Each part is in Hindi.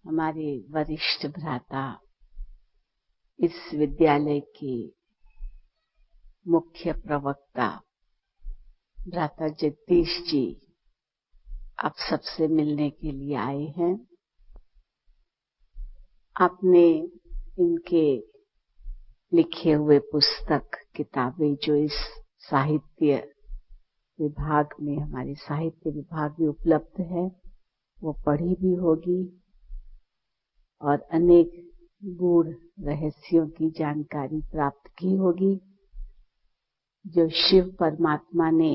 हमारे वरिष्ठ भ्राता, इस विद्यालय के मुख्य प्रवक्ता भ्राता जगदीश जी आप सबसे मिलने के लिए आए हैं। आपने इनके लिखे हुए पुस्तक किताबें जो इस साहित्य विभाग में, हमारे साहित्य विभाग में उपलब्ध है, वो पढ़ी भी होगी और अनेक गूढ़ रहस्यों की जानकारी प्राप्त की होगी जो शिव परमात्मा ने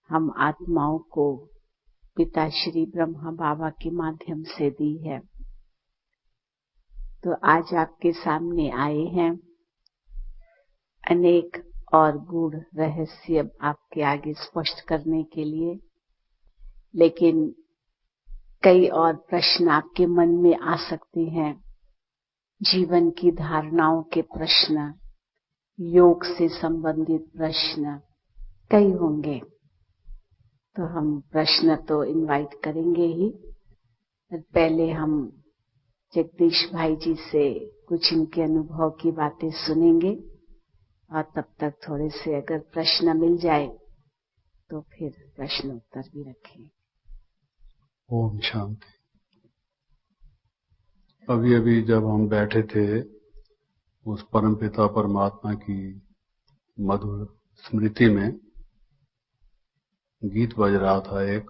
हम आत्माओं को पिता श्री ब्रह्मा बाबा के माध्यम से दी है। तो आज आपके सामने आए हैं अनेक और गूढ़ रहस्य आपके आगे स्पष्ट करने के लिए, लेकिन कई और प्रश्न आपके मन में आ सकते हैं। जीवन की धारणाओं के प्रश्न, योग से संबंधित प्रश्न कई होंगे, तो हम प्रश्न तो इनवाइट करेंगे ही। पहले हम जगदीश भाई जी से कुछ इनके अनुभव की बातें सुनेंगे और तब तक थोड़े से अगर प्रश्न मिल जाए तो फिर प्रश्न उत्तर भी रखें। ओम शांति। अभी अभी जब हम बैठे थे उस परमपिता परमात्मा की मधुर स्मृति में गीत बज रहा था एक,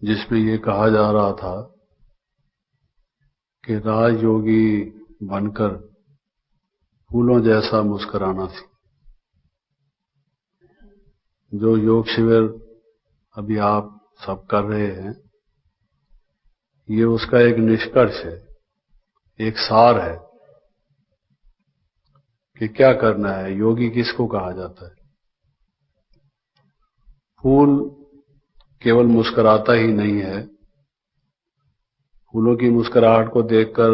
जिसमें ये कहा जा रहा था कि राजयोगी बनकर फूलों जैसा मुस्कुराना सी। जो योग शिविर अभी आप सब कर रहे हैं, ये उसका एक निष्कर्ष है, एक सार है कि क्या करना है, योगी किसको कहा जाता है। फूल केवल मुस्कुराता ही नहीं है, फूलों की मुस्कुराहट को देखकर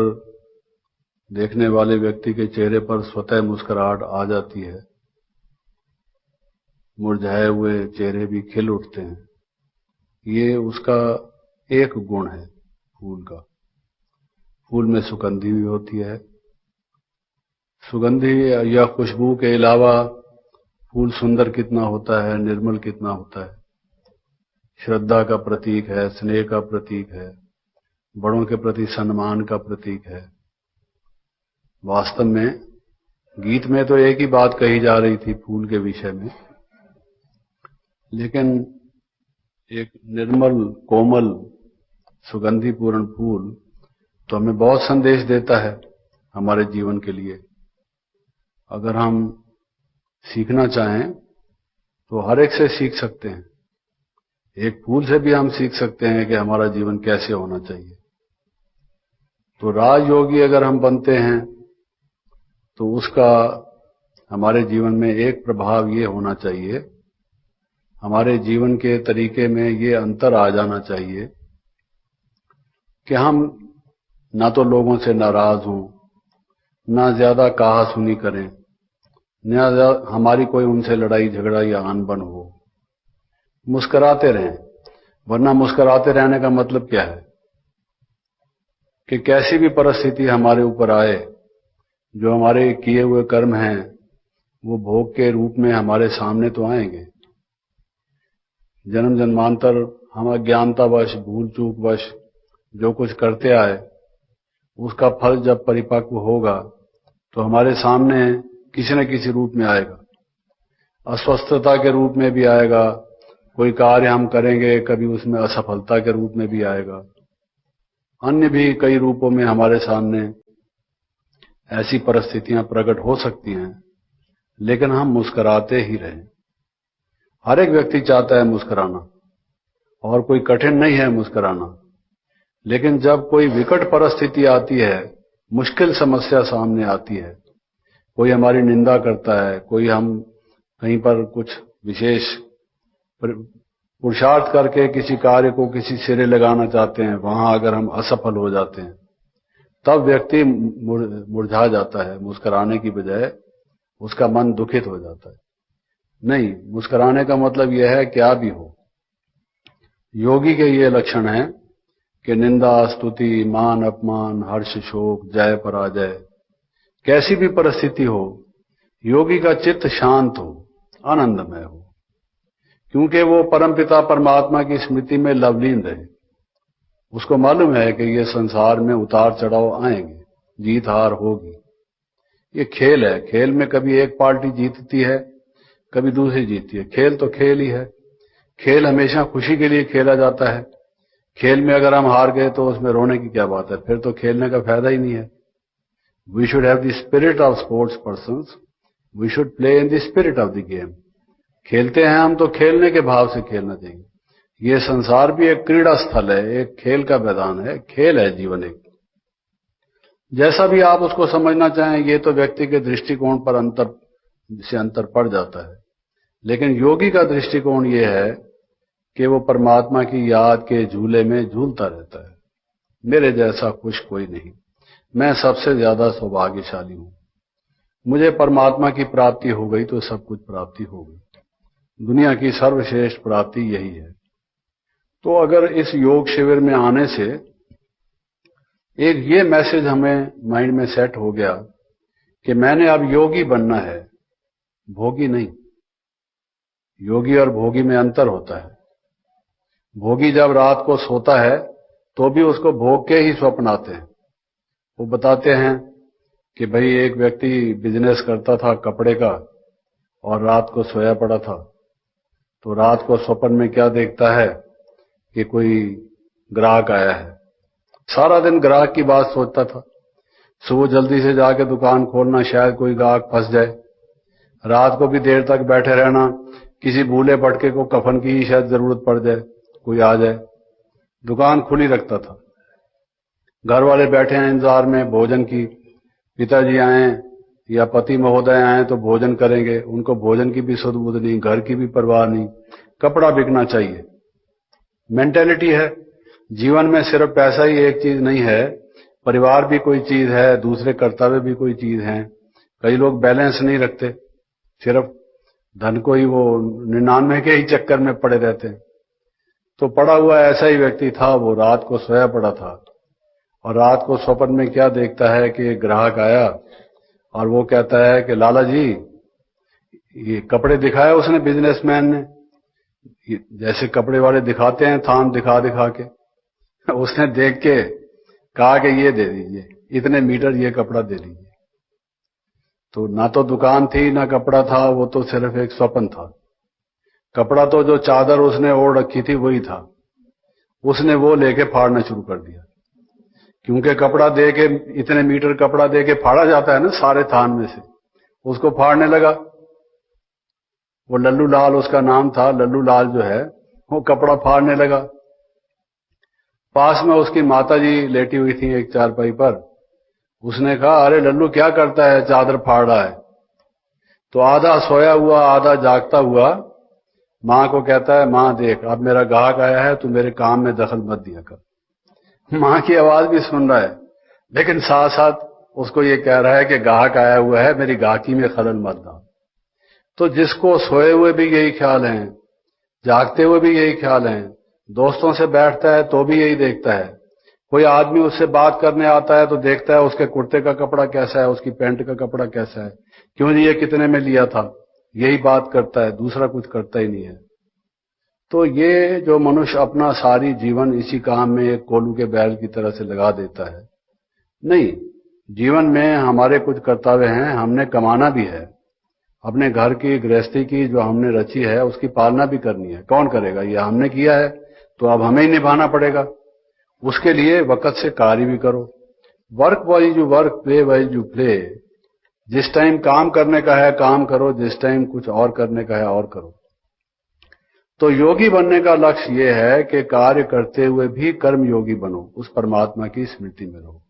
देखने वाले व्यक्ति के चेहरे पर स्वतः मुस्कुराहट आ जाती है, मुरझाए हुए चेहरे भी खिल उठते हैं। ये उसका एक गुण है फूल का। फूल में सुगंधी भी होती है। सुगंधी या खुशबू के अलावा फूल सुंदर कितना होता है, निर्मल कितना होता है, श्रद्धा का प्रतीक है, स्नेह का प्रतीक है, बड़ों के प्रति सम्मान का प्रतीक है। वास्तव में गीत में तो एक ही बात कही जा रही थी फूल के विषय में, लेकिन एक निर्मल कोमल सुगंधिपूर्ण फूल तो हमें बहुत संदेश देता है हमारे जीवन के लिए। अगर हम सीखना चाहें तो हर एक से सीख सकते हैं। एक फूल से भी हम सीख सकते हैं कि हमारा जीवन कैसे होना चाहिए। तो राजयोगी अगर हम बनते हैं तो उसका हमारे जीवन में एक प्रभाव ये होना चाहिए, हमारे जीवन के तरीके में ये अंतर आ जाना चाहिए कि हम ना तो लोगों से नाराज हों, ना ज्यादा कहा सुनी करें, ना हमारी कोई उनसे लड़ाई झगड़ा या अनबन हो। मुस्कुराते रहें, वरना मुस्कुराते रहने का मतलब क्या है कि कैसी भी परिस्थिति हमारे ऊपर आए, जो हमारे किए हुए कर्म हैं वो भोग के रूप में हमारे सामने तो आएंगे। जन्म जन्मांतर हम अज्ञानतावश, भूल चूकवश जो कुछ करते आए, उसका फल जब परिपक्व होगा तो हमारे सामने किसी न किसी रूप में आएगा। अस्वस्थता के रूप में भी आएगा, कोई कार्य हम करेंगे कभी उसमें असफलता के रूप में भी आएगा, अन्य भी कई रूपों में हमारे सामने ऐसी परिस्थितियां प्रकट हो सकती हैं, लेकिन हम मुस्कुराते ही रहें। हर एक व्यक्ति चाहता है मुस्कुराना और कोई कठिन नहीं है मुस्कुराना, लेकिन जब कोई विकट परिस्थिति आती है, मुश्किल समस्या सामने आती है, कोई हमारी निंदा करता है, कोई हम कहीं पर कुछ विशेष पुरुषार्थ करके किसी कार्य को किसी सिरे लगाना चाहते हैं, वहां अगर हम असफल हो जाते हैं, तब व्यक्ति मुरझा जाता है। मुस्कुराने की बजाय उसका मन दुखित हो जाता है। नहीं, मुस्कुराने का मतलब यह है क्या भी हो। योगी के ये लक्षण हैं कि निंदा स्तुति मान अपमान हर्ष शोक जय पराजय कैसी भी परिस्थिति हो, योगी का चित्त शांत हो, आनंदमय हो, क्योंकि वो परमपिता परमात्मा की स्मृति में लवलीन रहे। उसको मालूम है कि ये संसार में उतार चढ़ाव आएंगे, जीत हार होगी, ये खेल है। खेल में कभी एक पार्टी जीतती है, कभी दूसरी जीतती है। खेल तो खेल ही है। खेल हमेशा खुशी के लिए खेला जाता है। खेल में अगर हम हार गए तो उसमें रोने की क्या बात है, फिर तो खेलने का फायदा ही नहीं है। We should have the spirit of sports persons, we should play in the spirit of the game. खेलते हैं हम तो खेलने के भाव से खेलना चाहिए। ये संसार भी एक क्रीड़ा स्थल है, एक खेल का मैदान है, खेल है जीवन एक। जैसा भी आप उसको समझना चाहें, ये तो व्यक्ति के दृष्टिकोण पर अंतर पड़ जाता है। लेकिन योगी का दृष्टिकोण ये है कि वो परमात्मा की याद के झूले में झूलता रहता है। मेरे जैसा खुश कोई नहीं, मैं सबसे ज्यादा सौभाग्यशाली हूं। मुझे परमात्मा की प्राप्ति हो गई तो सब कुछ प्राप्ति हो गई। दुनिया की सर्वश्रेष्ठ प्राप्ति यही है। तो अगर इस योग शिविर में आने से एक ये मैसेज हमें माइंड में सेट हो गया कि मैंने अब योगी बनना है, भोगी नहीं। योगी और भोगी में अंतर होता है। भोगी जब रात को सोता है तो भी उसको भोग के ही स्वप्न आते हैं। वो बताते हैं कि भाई एक व्यक्ति बिजनेस करता था कपड़े का और रात को सोया पड़ा था, तो रात को स्वप्न में क्या देखता है कि कोई ग्राहक आया है। सारा दिन ग्राहक की बात सोचता था। सुबह जल्दी से जाके दुकान खोलना, शायद कोई ग्राहक फंस जाए। रात को भी देर तक बैठे रहना, किसी भूले भटके को कफन की ही शायद जरूरत पड़ जाए, कोई आ जाए। दुकान खुली रखता था। घर वाले बैठे हैं इंतजार में भोजन की, पिताजी आए या पति महोदय आए तो भोजन करेंगे, उनको भोजन की भी सुध बुध नहीं, घर की भी परवाह नहीं, कपड़ा बिकना चाहिए। मेंटेलिटी है। जीवन में सिर्फ पैसा ही एक चीज नहीं है, परिवार भी कोई चीज है, दूसरे कर्तव्य भी कोई चीज है। कई लोग बैलेंस नहीं रखते, सिर्फ धन को ही वो 99 के ही चक्कर में पड़े रहते हैं। तो पड़ा हुआ ऐसा ही व्यक्ति था। वो रात को सोया पड़ा था और रात को स्वप्न में क्या देखता है कि एक ग्राहक आया और वो कहता है कि लाला जी, ये कपड़े दिखाए उसने बिजनेसमैन ने, जैसे कपड़े वाले दिखाते हैं थान दिखा दिखा के। उसने देख के कहा कि ये दे दीजिए, इतने मीटर ये कपड़ा दे दीजिए। तो ना तो दुकान थी ना कपड़ा था, वो तो सिर्फ एक स्वप्न था। कपड़ा तो जो चादर उसने ओढ़ रखी थी वही था। उसने वो लेके फाड़ना शुरू कर दिया, क्योंकि कपड़ा दे के, इतने मीटर कपड़ा दे के फाड़ा जाता है ना सारे थान में से। उसको फाड़ने लगा। वो लल्लू लाल उसका नाम था। लल्लू लाल जो है वो कपड़ा फाड़ने लगा। पास में उसकी माताजी लेटी हुई थी एक चारपाई पर। उसने कहा, अरे लल्लू क्या करता है, चादर फाड़ रहा है। तो आधा सोया हुआ आधा जागता हुआ मां को कहता है, मां देख अब मेरा ग्राहक आया है, तू मेरे काम में दखल मत दिया कर। मां की आवाज भी सुन रहा है, लेकिन साथ साथ उसको ये कह रहा है कि ग्राहक आया हुआ है, मेरी गाहकी में खलल मत डाल। तो जिसको सोए हुए भी यही ख्याल है, जागते हुए भी यही ख्याल है, दोस्तों से बैठता है तो भी यही देखता है। कोई आदमी उससे बात करने आता है तो देखता है उसके कुर्ते का कपड़ा कैसा है, उसकी पैंट का कपड़ा कैसा है, क्यों जी ये कितने में लिया था, यही बात करता है, दूसरा कुछ करता ही नहीं है। तो ये जो मनुष्य अपना सारी जीवन इसी काम में एक कोल्हू के बैल की तरह से लगा देता है, नहीं, जीवन में हमारे कुछ कर्तव्य हैं, हमने कमाना भी है। अपने घर की गृहस्थी की जो हमने रची है उसकी पालना भी करनी है। कौन करेगा, ये हमने किया है तो अब हमें ही निभाना पड़ेगा। उसके लिए वक्त से कार्य भी करो। Work wise you work, play wise you play. जिस टाइम काम करने का है काम करो, जिस टाइम कुछ और करने का है और करो। तो योगी बनने का लक्ष्य ये है कि कार्य करते हुए भी कर्म योगी बनो, उस परमात्मा की स्मृति में रहो।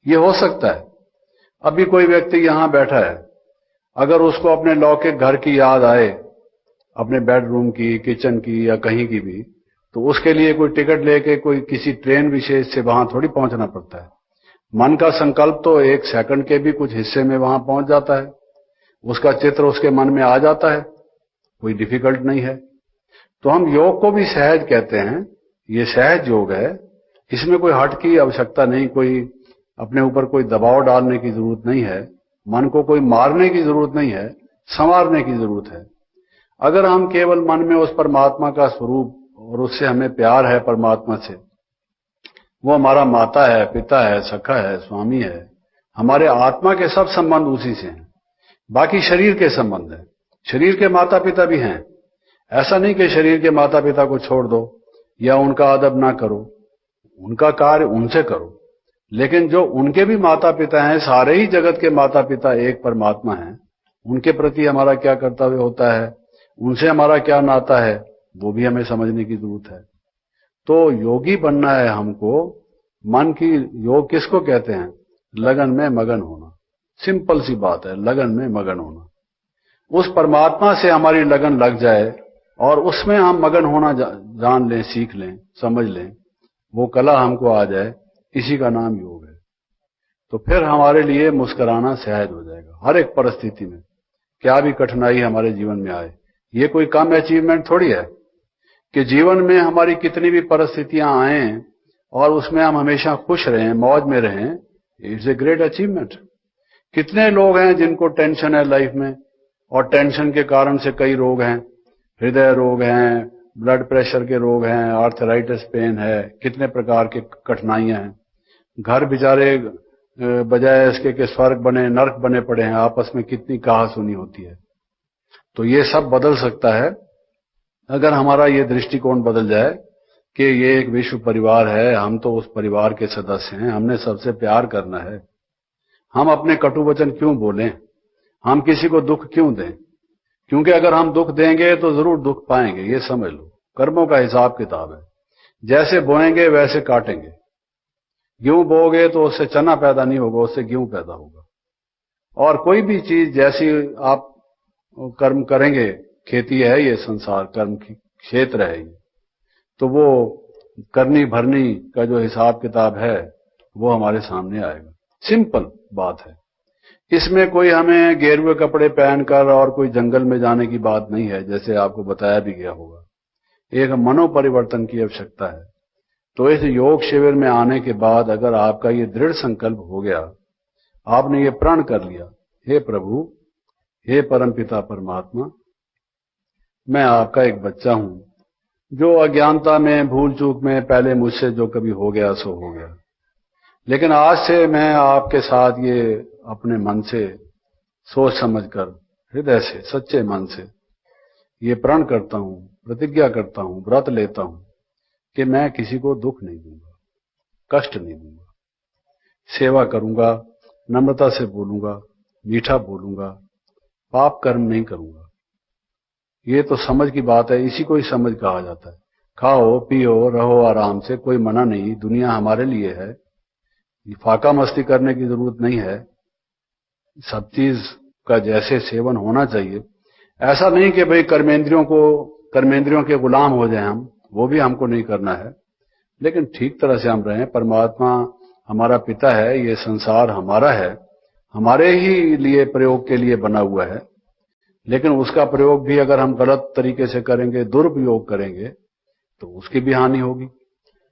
ये हो सकता है अभी कोई व्यक्ति यहां बैठा है, अगर उसको अपने लौकिक घर की याद आए, अपने बेडरूम की, किचन की या कहीं की भी, तो उसके लिए कोई टिकट लेके कोई किसी ट्रेन विशेष से वहां थोड़ी पहुंचना पड़ता है। मन का संकल्प तो एक सेकंड के भी कुछ हिस्से में वहां पहुंच जाता है, उसका चित्र उसके मन में आ जाता है, कोई डिफिकल्ट नहीं है। तो हम योग को भी सहज कहते हैं, ये सहज योग है, इसमें कोई हट की आवश्यकता नहीं, कोई अपने ऊपर कोई दबाव डालने की जरूरत नहीं है, मन को कोई मारने की जरूरत नहीं है, संवारने की जरूरत है। अगर हम केवल मन में उस परमात्मा का स्वरूप और उससे हमें प्यार है, परमात्मा से, वो हमारा माता है, पिता है, सखा है, स्वामी है, हमारे आत्मा के सब संबंध उसी से हैं। बाकी शरीर के संबंध है, शरीर के माता पिता भी हैं। ऐसा नहीं कि शरीर के माता पिता को छोड़ दो या उनका अदब ना करो, उनका कार्य उनसे करो, लेकिन जो उनके भी माता पिता हैं, सारे ही जगत के माता पिता एक परमात्मा हैं, उनके प्रति हमारा क्या कर्तव्य होता है, उनसे हमारा क्या नाता है, वो भी हमें समझने की जरूरत है। तो योगी बनना है हमको। मन की योग किसको कहते हैं? लगन में मगन होना। सिंपल सी बात है, लगन में मगन होना। उस परमात्मा से हमारी लगन लग जाए और उसमें हम मगन होना जान लें, सीख लें, समझ लें, वो कला हमको आ जाए, इसी का नाम योग है। तो फिर हमारे लिए मुस्कुराना सहज हो जाएगा हर एक परिस्थिति में, क्या भी कठिनाई हमारे जीवन में आए। ये कोई कम अचीवमेंट थोड़ी है कि जीवन में हमारी कितनी भी परिस्थितियां आए और उसमें हम हमेशा खुश रहें, मौज में रहें। It's a great achievement. कितने लोग हैं जिनको टेंशन है लाइफ में, और टेंशन के कारण से कई रोग हैं, हृदय रोग हैं, ब्लड प्रेशर के रोग हैं, आर्थराइटिस पेन है, कितने प्रकार के कठिनाइयां हैं। घर बेचारे बजाय इसके कि स्वर्ग बने नरक बने पड़े हैं, आपस में कितनी कहासुनी होती है। तो ये सब बदल सकता है अगर हमारा ये दृष्टिकोण बदल जाए कि ये एक विश्व परिवार है, हम तो उस परिवार के सदस्य हैं, हमने सबसे प्यार करना है। हम अपने कटु वचन क्यों बोलें, हम किसी को दुख क्यों दें? क्योंकि अगर हम दुख देंगे तो जरूर दुख पाएंगे, ये समझ लो। कर्मों का हिसाब किताब है, जैसे बोएंगे वैसे काटेंगे। गेहूं बोओगे तो उससे चना पैदा नहीं होगा, उससे गेहूं पैदा होगा। और कोई भी चीज जैसी आप कर्म करेंगे, खेती है ये संसार, कर्म की क्षेत्र है ये, तो वो करनी भरनी का जो हिसाब किताब है वो हमारे सामने आएगा। सिंपल बात है। इसमें कोई हमें गेरुए कपड़े पहनकर और कोई जंगल में जाने की बात नहीं है, जैसे आपको बताया भी गया होगा। एक मनोपरिवर्तन की आवश्यकता है। तो इस योग शिविर में आने के बाद अगर आपका ये दृढ़ संकल्प हो गया, आपने ये प्रण कर लिया, हे प्रभु, हे परमपिता परमात्मा, मैं आपका एक बच्चा हूं, जो अज्ञानता में, भूल चूक में पहले मुझसे जो कभी हो गया सो हो गया, लेकिन आज से मैं आपके साथ ये अपने मन से सोच समझकर, हृदय से, सच्चे मन से ये प्रण करता हूं, प्रतिज्ञा करता हूं, व्रत लेता हूं कि मैं किसी को दुख नहीं दूंगा, कष्ट नहीं दूंगा, सेवा करूंगा, नम्रता से बोलूंगा, मीठा बोलूंगा, पाप कर्म नहीं करूंगा। ये तो समझ की बात है, इसी को ही समझ कहा जाता है। खाओ पियो रहो आराम से, कोई मना नहीं, दुनिया हमारे लिए है, फाका मस्ती करने की जरूरत नहीं है, सब चीज का जैसे सेवन होना चाहिए। ऐसा नहीं कि भाई कर्मेंद्रियों के गुलाम हो जाए हम, वो भी हमको नहीं करना है, लेकिन ठीक तरह से हम रहें। परमात्मा हमारा पिता है, ये संसार हमारा है, हमारे ही लिए प्रयोग के लिए बना हुआ है, लेकिन उसका प्रयोग भी अगर हम गलत तरीके से करेंगे, दुरुपयोग करेंगे, तो उसकी भी हानि होगी।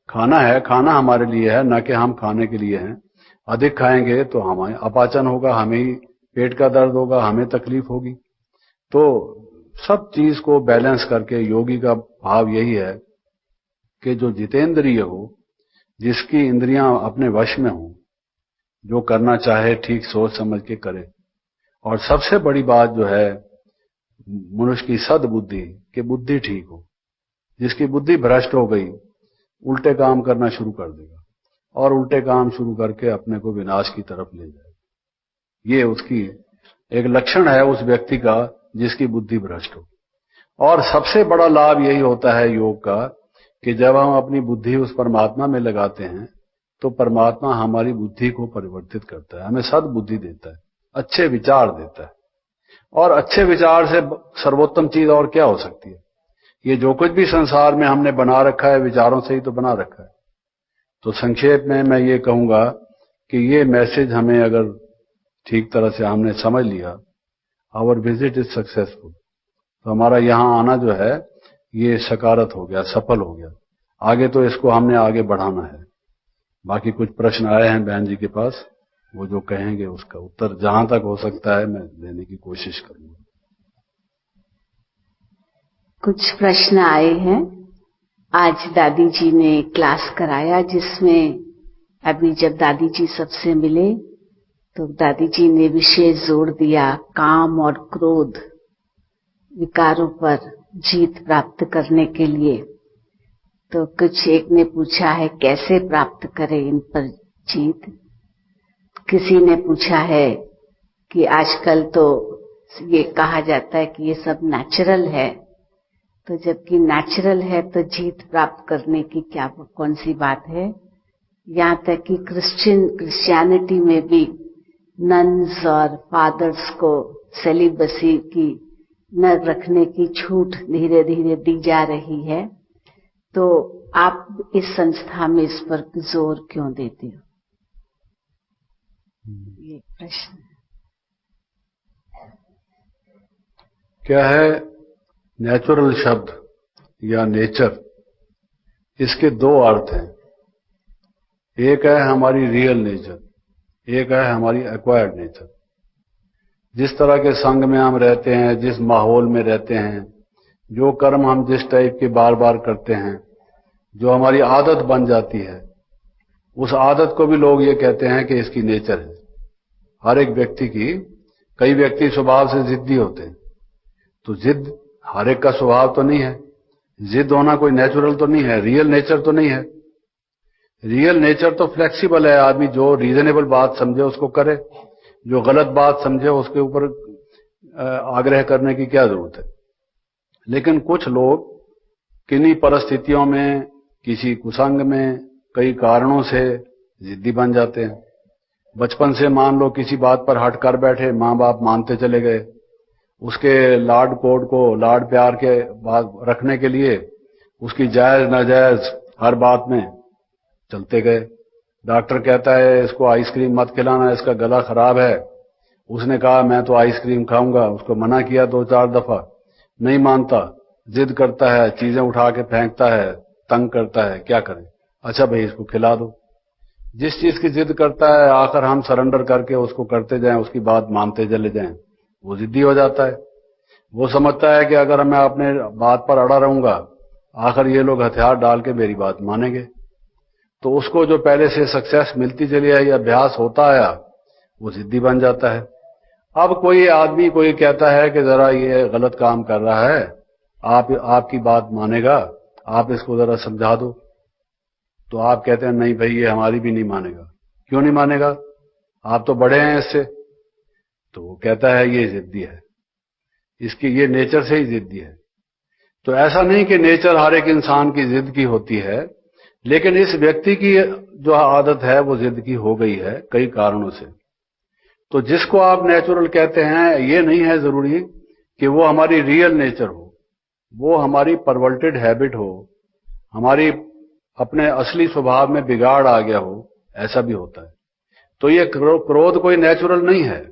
खाना है, खाना हमारे लिए है, ना कि हम खाने के लिए हैं। अधिक खाएंगे तो हमें अपाचन होगा, हमें ही पेट का दर्द होगा, हमें तकलीफ होगी। तो सब चीज को बैलेंस करके योगी का भाव यही है कि जो जितेंद्रिय हो, जिसकी इंद्रियां अपने वश में हो, जो करना चाहे ठीक सोच समझ के करे। और सबसे बड़ी बात जो है मनुष्य की सद्बुद्धि, कि बुद्धि ठीक हो। जिसकी बुद्धि भ्रष्ट हो गई, उल्टे काम करना शुरू कर देगा और उल्टे काम शुरू करके अपने को विनाश की तरफ ले जाएगा। ये उसकी एक लक्षण है उस व्यक्ति का जिसकी बुद्धि भ्रष्ट हो। और सबसे बड़ा लाभ यही होता है योग का कि जब हम अपनी बुद्धि उस परमात्मा में लगाते हैं तो परमात्मा हमारी बुद्धि को परिवर्तित करता है, हमें सद्बुद्धि देता है, अच्छे विचार देता है। और अच्छे विचार से सर्वोत्तम चीज और क्या हो सकती है? ये जो कुछ भी संसार में हमने बना रखा है, विचारों से ही तो बना रखा है। तो संक्षेप में मैं ये कहूंगा कि ये मैसेज हमें अगर ठीक तरह से हमने समझ लिया, आवर विजिट इज सक्सेसफुल, तो हमारा यहाँ आना जो है ये सकारात्मक हो गया, सफल हो गया। आगे तो इसको हमने आगे बढ़ाना है। बाकी कुछ प्रश्न आए हैं बहन जी के पास, वो जो कहेंगे उसका उत्तर जहां तक हो सकता है मैं देने की कोशिश करूंगा। कुछ प्रश्न आए हैं। आज दादी जी ने क्लास कराया जिसमें अभी जब दादी जी सबसे मिले तो दादी जी ने विशेष जोर दिया काम और क्रोध विकारों पर जीत प्राप्त करने के लिए। तो कुछ एक ने पूछा है कैसे प्राप्त करें इन पर जीत। किसी ने पूछा है कि आजकल तो ये कहा जाता है कि ये सब नेचुरल है, तो जबकि नेचुरल है तो जीत प्राप्त करने की क्या कौन सी बात है। यहाँ तक कि क्रिश्चियनिटी में भी नन्स और फादर्स को सेलिबसी की न रखने की छूट धीरे धीरे दी जा रही है। तो आप इस संस्था में इस पर जोर क्यों देते हो? ये प्रश्न क्या है? नेचुरल शब्द या नेचर, इसके दो अर्थ हैं। एक है हमारी रियल नेचर, एक है हमारी एक्वायर्ड नेचर। जिस तरह के संग में हम रहते हैं, जिस माहौल में रहते हैं, जो कर्म हम जिस टाइप के बार बार करते हैं, जो हमारी आदत बन जाती है, उस आदत को भी लोग ये कहते हैं कि इसकी नेचर है। हर एक व्यक्ति की, कई व्यक्ति स्वभाव से जिद्दी होते हैं, तो जिद हर एक का स्वभाव तो नहीं है। जिद होना कोई नेचुरल तो नहीं है, रियल नेचर तो नहीं है। रियल नेचर तो फ्लेक्सिबल है। आदमी जो रीजनेबल बात समझे उसको करे, जो गलत बात समझे उसके ऊपर आग्रह करने की क्या जरूरत है। लेकिन कुछ लोग किन्हीं परिस्थितियों में, किसी कुसंग में, कई कारणों से जिद्दी बन जाते हैं। बचपन से मान लो किसी बात पर हट कर बैठे, माँ बाप मानते चले गए, उसके लाड कोड को, लाड प्यार के बात रखने के लिए उसकी जायज नाजायज हर बात में चलते गए। डॉक्टर कहता है इसको आइसक्रीम मत खिलाना, इसका गला खराब है। उसने कहा मैं तो आइसक्रीम खाऊंगा, उसको मना किया 2-4 दफा, नहीं मानता, जिद करता है, चीजें उठा के फेंकता है, तंग करता है। क्या करें? अच्छा भाई इसको खिला दो। जिस चीज की जिद करता है आखिर हम सरेंडर करके उसको करते जाएं, उसकी बात मानते चले जाएं, वो जिद्दी हो जाता है। वो समझता है कि अगर मैं अपने बात पर अड़ा रहूंगा आखिर ये लोग हथियार डाल के मेरी बात मानेंगे। तो उसको जो पहले से सक्सेस मिलती चली आई, अभ्यास होता आया, वो जिद्दी बन जाता है। अब कोई आदमी कोई कहता है कि जरा ये गलत काम कर रहा है, आपकी बात मानेगा, आप इसको जरा समझा दो, तो आप कहते हैं नहीं भाई ये हमारी भी नहीं मानेगा। क्यों नहीं मानेगा? आप तो बड़े हैं इससे। तो वो कहता है ये जिद्दी है, इसकी ये नेचर से ही जिद्दी है। तो ऐसा नहीं कि नेचर हर एक इंसान की जिद की होती है, लेकिन इस व्यक्ति की जो आदत है वो जिद की हो गई है कई कारणों से। तो जिसको आप नेचुरल कहते हैं, ये नहीं है जरूरी कि वो हमारी रियल नेचर हो, वो हमारी परवर्टेड हैबिट हो, हमारी अपने असली स्वभाव में बिगाड़ आ गया हो, ऐसा भी होता है। तो ये क्रोध कोई नेचुरल नहीं है।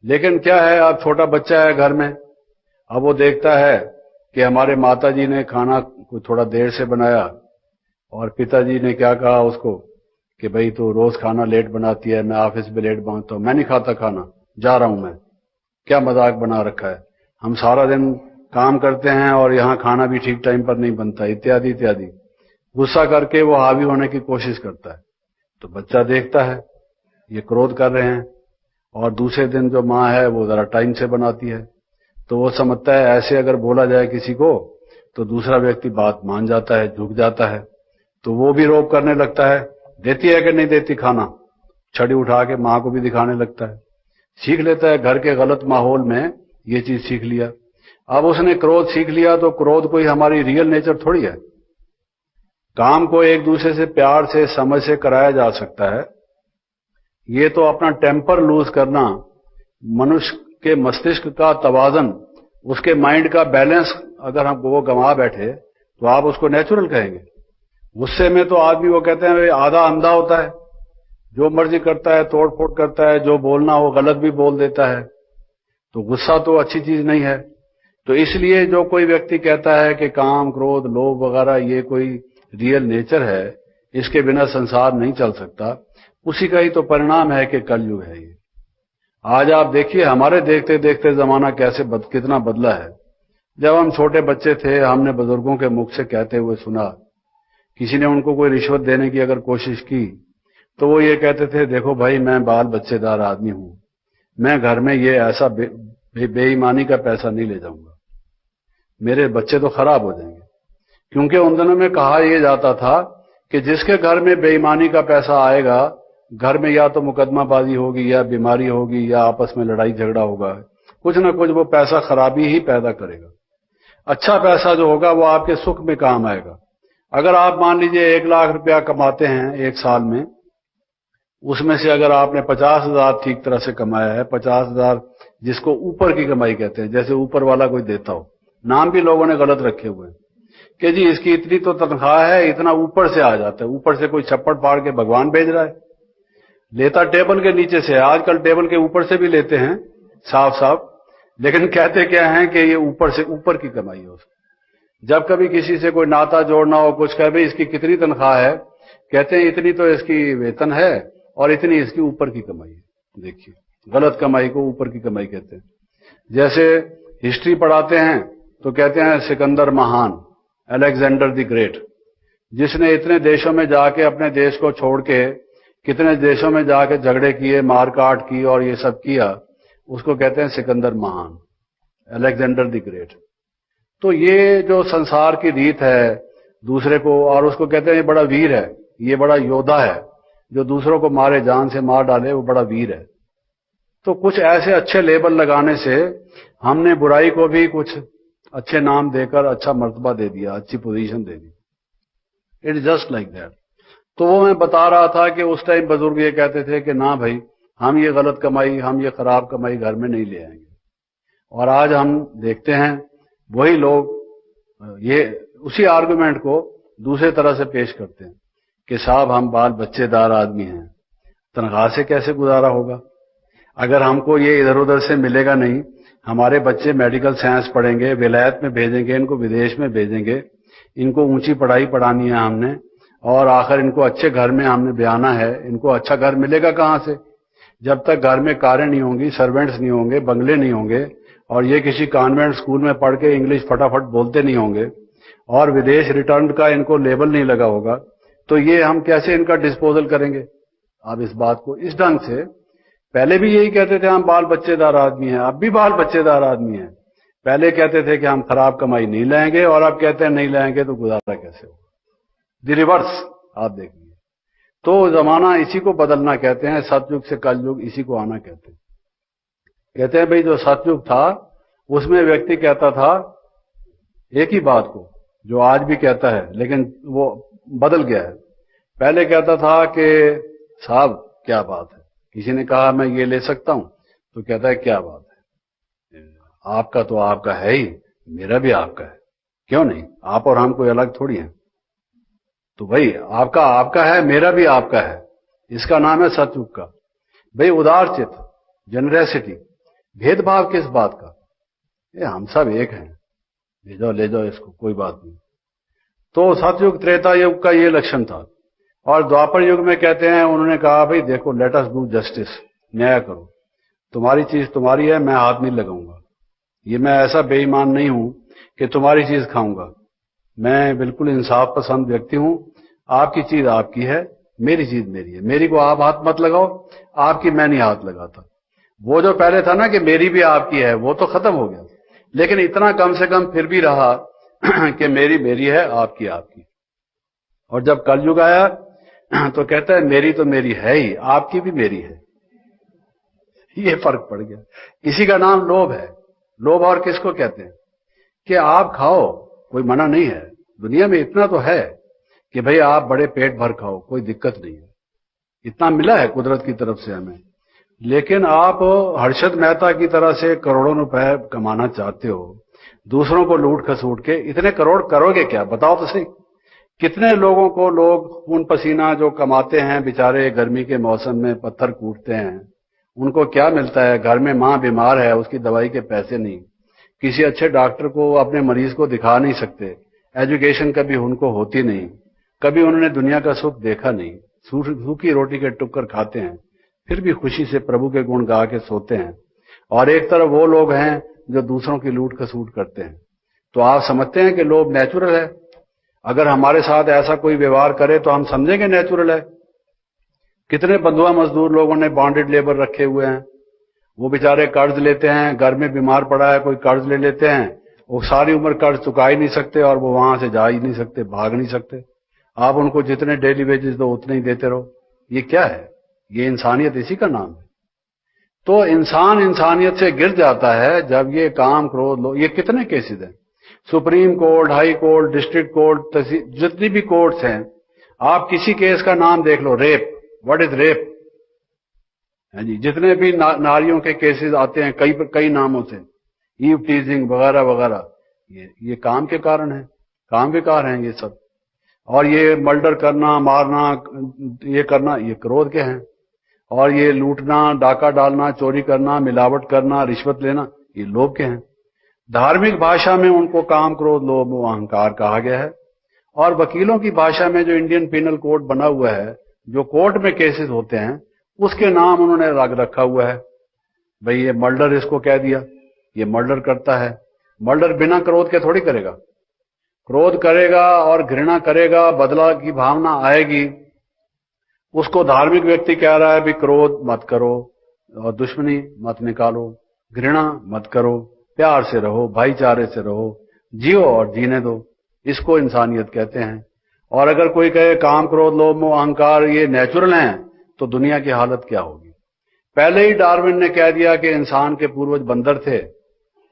लेकिन क्या है, अब छोटा बच्चा है घर में, अब वो देखता है कि हमारे माताजी ने खाना थोड़ा देर से बनाया और पिताजी ने क्या कहा उसको कि भाई तो रोज खाना लेट बनाती है, मैं ऑफिस में लेट पहुंचता हूं, मैं नहीं खाता खाना, जा रहा हूं मैं। क्या मजाक बना रखा है, हम सारा दिन काम करते हैं और यहाँ खाना भी ठीक टाइम पर नहीं बनता, इत्यादि इत्यादि। गुस्सा करके वो हावी होने की कोशिश करता है। तो बच्चा देखता है ये क्रोध कर रहे हैं, और दूसरे दिन जो माँ है वो जरा टाइम से बनाती है, तो वो समझता है ऐसे अगर बोला जाए किसी को तो दूसरा व्यक्ति बात मान जाता है, झुक जाता है, तो वो भी रोक करने लगता है, देती है कि नहीं देती खाना, छड़ी उठा के माँ को भी दिखाने लगता है। सीख लेता है, घर के गलत माहौल में ये चीज सीख लिया। अब उसने क्रोध सीख लिया, तो क्रोध कोई हमारी रियल नेचर थोड़ी है। काम को एक दूसरे से प्यार से, समझ से कराया जा सकता है। ये तो अपना टेम्पर लूज करना, मनुष्य के मस्तिष्क का तवाजन, उसके माइंड का बैलेंस अगर हम वो गंवा बैठे तो आप उसको नेचुरल कहेंगे। गुस्से में तो आदमी वो कहते हैं आधा अंधा होता है, जो मर्जी करता है, तोड़ फोड़ करता है, जो बोलना हो गलत भी बोल देता है। तो गुस्सा तो अच्छी चीज नहीं है। तो इसलिए जो कोई व्यक्ति कहता है कि काम, क्रोध, लोभ वगैरह ये कोई रियल नेचर है, इसके बिना संसार नहीं चल सकता, उसी का ही तो परिणाम है कि कलयुग है ये। आज आप देखिए हमारे देखते देखते जमाना कितना बदला है। जब हम छोटे बच्चे थे, हमने बुजुर्गों के मुख से कहते हुए सुना, किसी ने उनको कोई रिश्वत देने की अगर कोशिश की तो वो ये कहते थे, देखो भाई मैं बाल बच्चेदार आदमी हूं, मैं घर में ये ऐसा बेईमानी का पैसा नहीं ले जाऊंगा, मेरे बच्चे तो खराब हो जाएंगे। क्योंकि उन दिनों में कहा यह जाता था कि जिसके घर में बेईमानी का पैसा आएगा, घर में या तो मुकदमाबाजी होगी या बीमारी होगी या आपस में लड़ाई झगड़ा होगा, कुछ ना कुछ वो पैसा खराबी ही पैदा करेगा। अच्छा पैसा जो होगा वो आपके सुख में काम आएगा। अगर आप मान लीजिए 1 लाख रुपया कमाते हैं एक साल में, उसमें से अगर आपने 50,000 ठीक तरह से कमाया है, 50,000 जिसको ऊपर की कमाई कहते हैं, जैसे ऊपर वाला कोई देता हो, नाम भी लोगों ने गलत रखे हुए हैं कि जी इसकी इतनी तो तनख्वाह है, इतना ऊपर से आ जाता है, ऊपर से कोई छप्पड़ फाड़ के भगवान भेज रहा है, लेता टेबल के नीचे से। आजकल टेबल के ऊपर से भी लेते हैं साफ साफ, लेकिन कहते क्या हैं कि ये ऊपर से ऊपर की कमाई है उसकी। जब कभी किसी से कोई नाता जोड़ना हो, कुछ कहे भाई इसकी कितनी तनख्वाह है, कहते हैं इतनी तो इसकी वेतन है और इतनी इसकी ऊपर की कमाई है। देखिए गलत कमाई को ऊपर की कमाई कहते हैं। जैसे हिस्ट्री पढ़ाते हैं तो कहते हैं सिकंदर महान, अलेक्जेंडर द ग्रेट, जिसने इतने देशों में जाके अपने देश को छोड़ के कितने देशों में जाके झगड़े किए, मारकाट की और ये सब किया, उसको कहते हैं सिकंदर महान, अलेक्जेंडर द ग्रेट। तो ये जो संसार की रीत है दूसरे को, और उसको कहते हैं ये बड़ा वीर है, ये बड़ा योद्धा है, जो दूसरों को मारे, जान से मार डाले, वो बड़ा वीर है। तो कुछ ऐसे अच्छे लेबल लगाने से हमने बुराई को भी कुछ अच्छे नाम देकर अच्छा मर्तबा दे दिया, अच्छी position they the. It just like that. तो वो मैं बता रहा था कि उस टाइम बुजुर्ग ये कहते थे कि ना भाई हम ये गलत कमाई, हम ये खराब कमाई घर में नहीं ले आएंगे। और आज हम देखते हैं वही लोग ये उसी आर्गुमेंट को दूसरे तरह से पेश करते हैं कि साहब हम बाल बच्चेदार आदमी हैं, तनख्वाह से कैसे गुजारा होगा, अगर हमको ये इधर उधर से मिलेगा नहीं, हमारे बच्चे मेडिकल साइंस पढ़ेंगे, विलायत में भेजेंगे, इनको विदेश में भेजेंगे, इनको ऊंची पढ़ाई पढ़ानी है हमने, और आखिर इनको अच्छे घर में हमने ब्याना है, इनको अच्छा घर मिलेगा कहां से? जब तक घर में कारें नहीं होंगी, सर्वेंट्स नहीं होंगे, बंगले नहीं होंगे, और ये किसी कॉन्वेंट स्कूल में पढ़ के इंग्लिश फटाफट बोलते नहीं होंगे, और विदेश रिटर्न का इनको लेबल नहीं लगा होगा, तो ये हम कैसे इनका डिस्पोजल करेंगे? आप इस बात को इस ढंग से, पहले भी यही कहते थे हम बाल बच्चेदार आदमी हैं, अब भी बाल बच्चेदार आदमी हैं। पहले कहते थे कि हम खराब कमाई नहीं लाएंगे, और अब कहते हैं नहीं लाएंगे तो गुजारा कैसे होगा? द रिवर्स आप देखिए। तो जमाना इसी को बदलना कहते हैं, सतयुग से कलयुग इसी को आना कहते हैं। कहते हैं भाई जो सतयुग था उसमें व्यक्ति कहता था एक ही बात को, जो आज भी कहता है, लेकिन वो बदल गया है। पहले कहता था कि साहब क्या बात है, किसी ने कहा मैं ये ले सकता हूं, तो कहता है क्या बात है, आपका तो आपका है ही, मेरा भी आपका है, क्यों नहीं, आप और हम कोई अलग थोड़ी हैं। तो भाई आपका आपका है, मेरा भी आपका है, इसका नाम है सतयुग का। भाई उदार चित्त, जनरेसिटी, भेदभाव किस बात का, ये हम सब एक हैं, ले जाओ इसको, कोई बात नहीं। तो सतयुग त्रेता युग का ये लक्षण था। और द्वापर युग में कहते हैं उन्होंने कहा भाई देखो लेट अस डू जस्टिस, न्याय करो, तुम्हारी चीज तुम्हारी है, मैं हाथ नहीं लगाऊंगा, ये मैं ऐसा बेईमान नहीं हूं कि तुम्हारी चीज खाऊंगा, मैं बिल्कुल इंसाफ पसंद व्यक्ति हूं, आपकी चीज आपकी है, मेरी चीज मेरी है, मेरी को आप हाथ मत लगाओ, आपकी मैं नहीं हाथ लगाता। वो जो पहले था ना कि मेरी भी आपकी है, वो तो खत्म हो गया, लेकिन इतना कम से कम फिर भी रहा कि मेरी मेरी है, आपकी आपकी। और जब कलयुग आया तो कहता है मेरी तो मेरी है ही, आपकी भी मेरी है, ये फर्क पड़ गया। इसी का नाम लोभ है। लोभ और किसको कहते हैं कि आप खाओ, कोई मना नहीं है, दुनिया में इतना तो है कि भाई आप बड़े पेट भर खाओ, कोई दिक्कत नहीं है, इतना मिला है कुदरत की तरफ से हमें। लेकिन आप हर्षद मेहता की तरह से करोड़ों रुपए कमाना चाहते हो, दूसरों को लूट खसूट के, इतने करोड़ करोगे क्या, बताओ तो सही। कितने लोगों को लोग खून पसीना जो कमाते हैं बेचारे, गर्मी के मौसम में पत्थर कूटते हैं, उनको क्या मिलता है? घर में मां बीमार है, उसकी दवाई के पैसे नहीं, किसी अच्छे डॉक्टर को अपने मरीज को दिखा नहीं सकते, एजुकेशन कभी उनको होती नहीं, कभी उन्होंने दुनिया का सुख देखा नहीं, सूखी रोटी के टुक्कर खाते हैं, फिर भी खुशी से प्रभु के गुण गा के सोते हैं। और एक तरफ वो लोग हैं जो दूसरों की लूट खसूट करते हैं। तो आप समझते हैं कि लोभ नेचुरल है? अगर हमारे साथ ऐसा कोई व्यवहार करे तो हम समझेंगे नेचुरल है। कितने बंधुआ मजदूर लोगों ने बॉन्डेड लेबर रखे हुए हैं, वो बेचारे कर्ज लेते हैं, घर में बीमार पड़ा है कोई कर्ज ले लेते हैं, वो सारी उम्र कर्ज चुका ही नहीं सकते और वो वहां से जा ही नहीं सकते, भाग नहीं सकते। आप उनको जितने डेली वेजेस दो उतने ही देते रहो। ये क्या है? ये इंसानियत इसी का नाम है। तो इंसान इंसानियत से गिर जाता है जब ये काम क्रोध ये कितने केसेस हैं, supreme court, high court, district court, जितनी भी कोर्ट्स हैं, आप किसी केस का नाम देख लो, रेप, व्हाट इज रेप, है जी, जितने भी नारियों के केसेस आते हैं कई नामों से, ईव टीजिंग वगैरह वगैरह, ये काम के कारण है, काम विकार हैं ये सब। और ये मर्डर करना, मारना, ये करना, ये क्रोध के हैं। और ये लूटना, डाका डालना, चोरी करना, मिलावट करना, रिश्वत लेना, ये लोभ के हैं। धार्मिक भाषा में उनको काम, क्रोध, लोभ, अहंकार कहा गया है। और वकीलों की भाषा में जो इंडियन पिनल कोड बना हुआ है, जो कोर्ट में केसेस होते हैं, उसके नाम उन्होंने रखा हुआ है। भाई ये मर्डर इसको कह दिया, ये मर्डर करता है। मर्डर बिना क्रोध के थोड़ी करेगा, क्रोध करेगा और घृणा करेगा, बदला की भावना आएगी। उसको धार्मिक व्यक्ति कह रहा है भी क्रोध मत करो और दुश्मनी मत निकालो, घृणा मत करो, प्यार से रहो, भाईचारे से रहो, जियो और जीने दो। इसको इंसानियत कहते हैं। और अगर कोई कहे काम, क्रोध, लोभ, मोह, अहंकार ये नेचुरल हैं, तो दुनिया की हालत क्या होगी? पहले ही डार्विन ने कह दिया कि इंसान के पूर्वज बंदर थे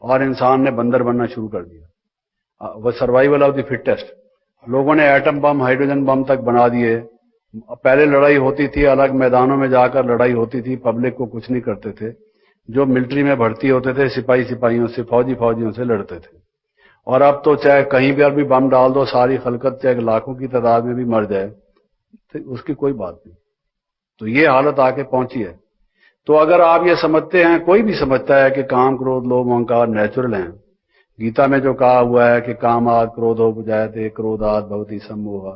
और इंसान ने बंदर बनना शुरू कर दिया। वह सर्वाइवल ऑफ द फिटेस्ट। लोगों ने एटम बम, हाइड्रोजन बम तक बना दिए। पहले लड़ाई होती थी, अलग मैदानों में जाकर लड़ाई होती थी, पब्लिक को कुछ नहीं करते थे। जो मिलिट्री में भर्ती होते थे, सिपाहियों से, फौजियों से लड़ते थे। और अब तो चाहे कहीं भी बम डाल दो, सारी खलकत चाहे लाखों की तादाद में भी मर जाए, तो उसकी कोई बात नहीं। तो ये हालत आके पहुंची है। तो अगर आप ये समझते हैं, कोई भी समझता है कि काम, क्रोध, लोभ, अहंकार नेचुरल हैं, गीता में जो कहा हुआ है कि कामाद क्रोधो बुझायते क्रोधाद भवति सम्मोह,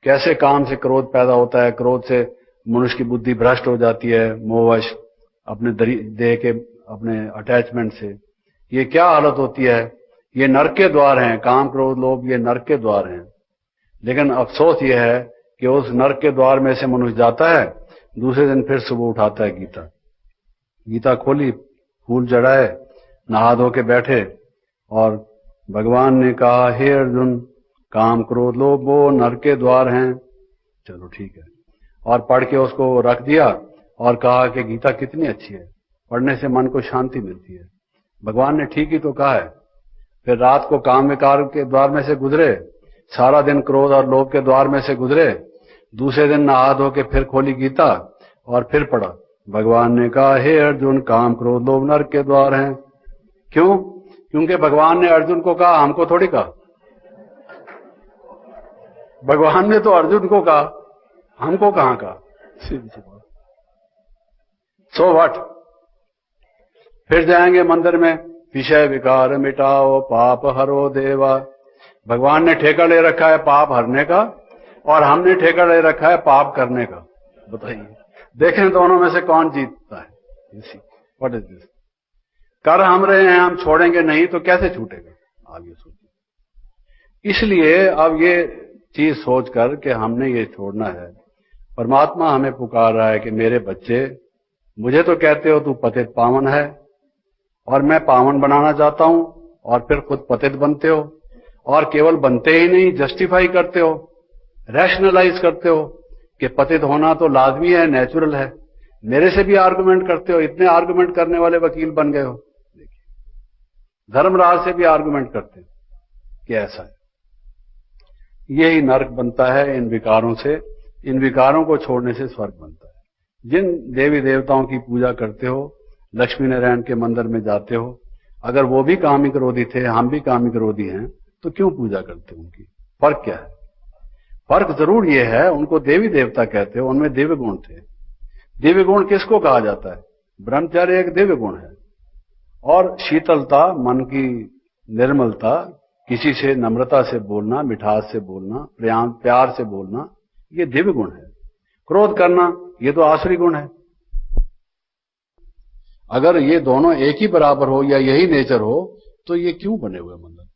कैसे काम से क्रोध पैदा होता है, क्रोध से मनुष्य की बुद्धि भ्रष्ट हो जाती है, मोहवश अपने देह के अपने अटैचमेंट से। ये क्या हालत होती है? ये नरक के द्वार हैं, काम, क्रोध, लोभ, ये नरक के द्वार हैं। लेकिन अफसोस ये है कि उस नरक के द्वार में से मनुष्य जाता है, दूसरे दिन फिर सुबह उठाता है गीता खोली, फूल चढ़ाए, नहा धो के बैठे और भगवान ने कहा, हे अर्जुन, काम, क्रोध, लोभ वो नरक के द्वार हैं। चलो ठीक है। और पढ़ के उसको रख दिया और कहा कि गीता कितनी अच्छी है, पढ़ने से मन को शांति मिलती है। भगवान ने ठीक ही तो कहा है। फिर रात को काम विकार के द्वार में से गुजरे, सारा दिन क्रोध और लोभ के द्वार में से गुजरे, दूसरे दिन नहा धो के फिर खोली गीता और फिर पढ़ा। भगवान ने कहा, हे अर्जुन, काम, क्रोध, लोभ नरक के द्वार हैं। क्यों? क्योंकि भगवान ने अर्जुन को कहा, हमको थोड़ी कहा। भगवान ने तो अर्जुन को कहा, हमको कहां कहा। So what? फिर जाएंगे मंदिर में, विषय विकार मिटाओ पाप हरो देवा। भगवान ने ठेका ले रखा है पाप हरने का और हमने ठेका ले रखा है पाप करने का। बताइए, देखें दोनों में से कौन जीतता है? What is this? कर हम रहे हैं, हम छोड़ेंगे नहीं तो कैसे छूटेगा? आगे सोचिए। इसलिए अब ये चीज सोचकर कि हमने ये छोड़ना है, परमात्मा हमें पुकार रहा है कि मेरे बच्चे, मुझे तो कहते हो तू पतित पावन है और मैं पावन बनाना चाहता हूं, और फिर खुद पतित बनते हो। और केवल बनते ही नहीं, जस्टिफाई करते हो, रैशनलाइज करते हो कि पतित होना तो लाजमी है, नेचुरल है। मेरे से भी आर्गुमेंट करते हो, इतने आर्गुमेंट करने वाले वकील बन गए हो। देखिए, धर्मराज से भी आर्गुमेंट करते हो कि ऐसा है। यही नरक बनता है इन विकारों से। इन विकारों को छोड़ने से स्वर्ग बनता है। जिन देवी देवताओं की पूजा करते हो, लक्ष्मी नारायण के मंदिर में जाते हो, अगर वो भी कामी क्रोधी थे, हम भी कामी क्रोधी हैं, तो क्यों पूजा करते हो उनकी? फर्क क्या है? फर्क जरूर ये है, उनको देवी देवता कहते हो, उनमें दिव्य गुण थे। दिव्य गुण किसको कहा जाता है? ब्रह्मचर्य एक दिव्य गुण है। और शीतलता, मन की निर्मलता, किसी से नम्रता से बोलना, मिठास से बोलना, प्यार से बोलना, ये दिव्य गुण है। क्रोध करना ये तो आसुरी गुण है। अगर ये दोनों एक ही बराबर हो या यही नेचर हो तो ये क्यों बने हुए मंदिर?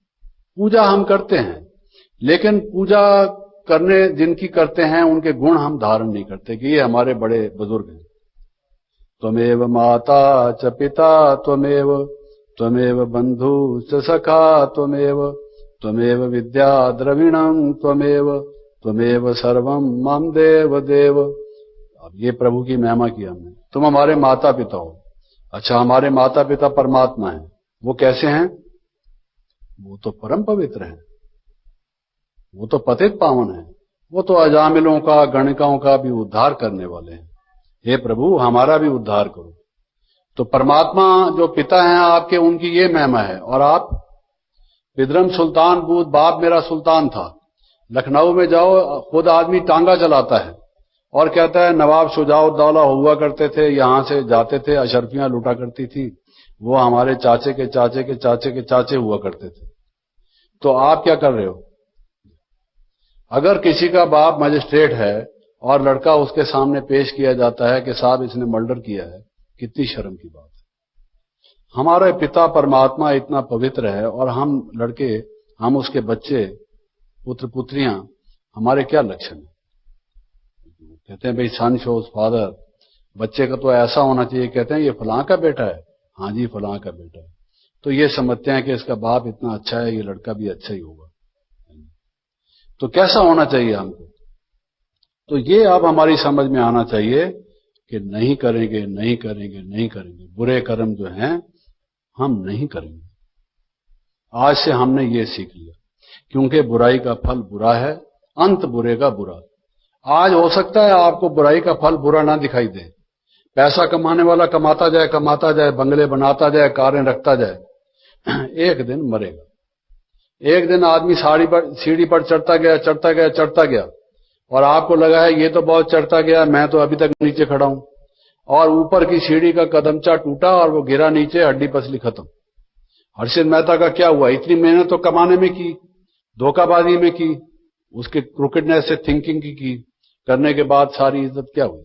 पूजा हम करते हैं, लेकिन पूजा करने जिनकी करते हैं उनके गुण हम धारण नहीं करते कि ये हमारे बड़े बुजुर्ग हैं। त्वमेव माता च पिता त्वमेव बंधु च सखा त्वमेव विद्या द्रविणम त्वमेव सर्वम मम देव देव। अब ये प्रभु की महिमा की हमने। तुम हमारे माता पिता हो। अच्छा, हमारे माता पिता परमात्मा हैं। वो कैसे हैं? वो तो परम पवित्र हैं, वो तो पतित पावन हैं, वो तो अजामिलों का, गणिकाओं का भी उद्धार करने वाले हैं। हे प्रभु, हमारा भी उद्धार करो। तो परमात्मा जो पिता हैं आपके, उनकी ये महिमा है। और आप पिदरम सुल्तान बूद, बाप मेरा सुल्तान था। लखनऊ में जाओ, खुद आदमी टांगा चलाता है और कहता है नवाब शुजाउद्दौला हुआ करते थे, यहां से जाते थे, अशरफियां लूटा करती थी, वो हमारे चाचे के चाचे के चाचे के चाचे हुआ करते थे। तो आप क्या कर रहे हो? अगर किसी का बाप मजिस्ट्रेट है और लड़का उसके सामने पेश किया जाता है कि साहब इसने मर्डर किया है, कितनी शर्म की बात है। हमारा पिता परमात्मा इतना पवित्र है और हम लड़के, हम उसके बच्चे, पुत्र पुत्रियां, हमारे क्या लक्षण है? कहते हैं भाई सन शोज फादर। बच्चे का तो ऐसा होना चाहिए, कहते हैं ये फलां का बेटा है। हाँ जी, फलां का बेटा है। तो ये समझते हैं कि इसका बाप इतना अच्छा है, ये लड़का भी अच्छा ही होगा। तो कैसा होना चाहिए हमको? तो ये अब हमारी समझ में आना चाहिए कि नहीं करेंगे, नहीं करेंगे, नहीं करेंगे। बुरे कर्म जो हैं हम नहीं करेंगे। आज से हमने ये सीख लिया, क्योंकि बुराई का फल बुरा है, अंत बुरे का बुरा। आज हो सकता है आपको बुराई का फल बुरा ना दिखाई दे। पैसा कमाने वाला कमाता जाए, बंगले बनाता जाए, कारें रखता जाए, एक दिन मरेगा। एक दिन आदमी सीढ़ी पर चढ़ता गया और आपको लगा है ये तो बहुत चढ़ता गया, मैं तो अभी तक नीचे खड़ा हूं, और ऊपर की सीढ़ी का कदमचा टूटा और वो गिरा नीचे, हड्डी पसली खत्म। हर्षित मेहता का क्या हुआ? इतनी मेहनत तो कमाने में की, धोखाबाजी में की, उसके क्रुकेडनेस से थिंकिंग की करने के बाद सारी इज्जत क्या हुई?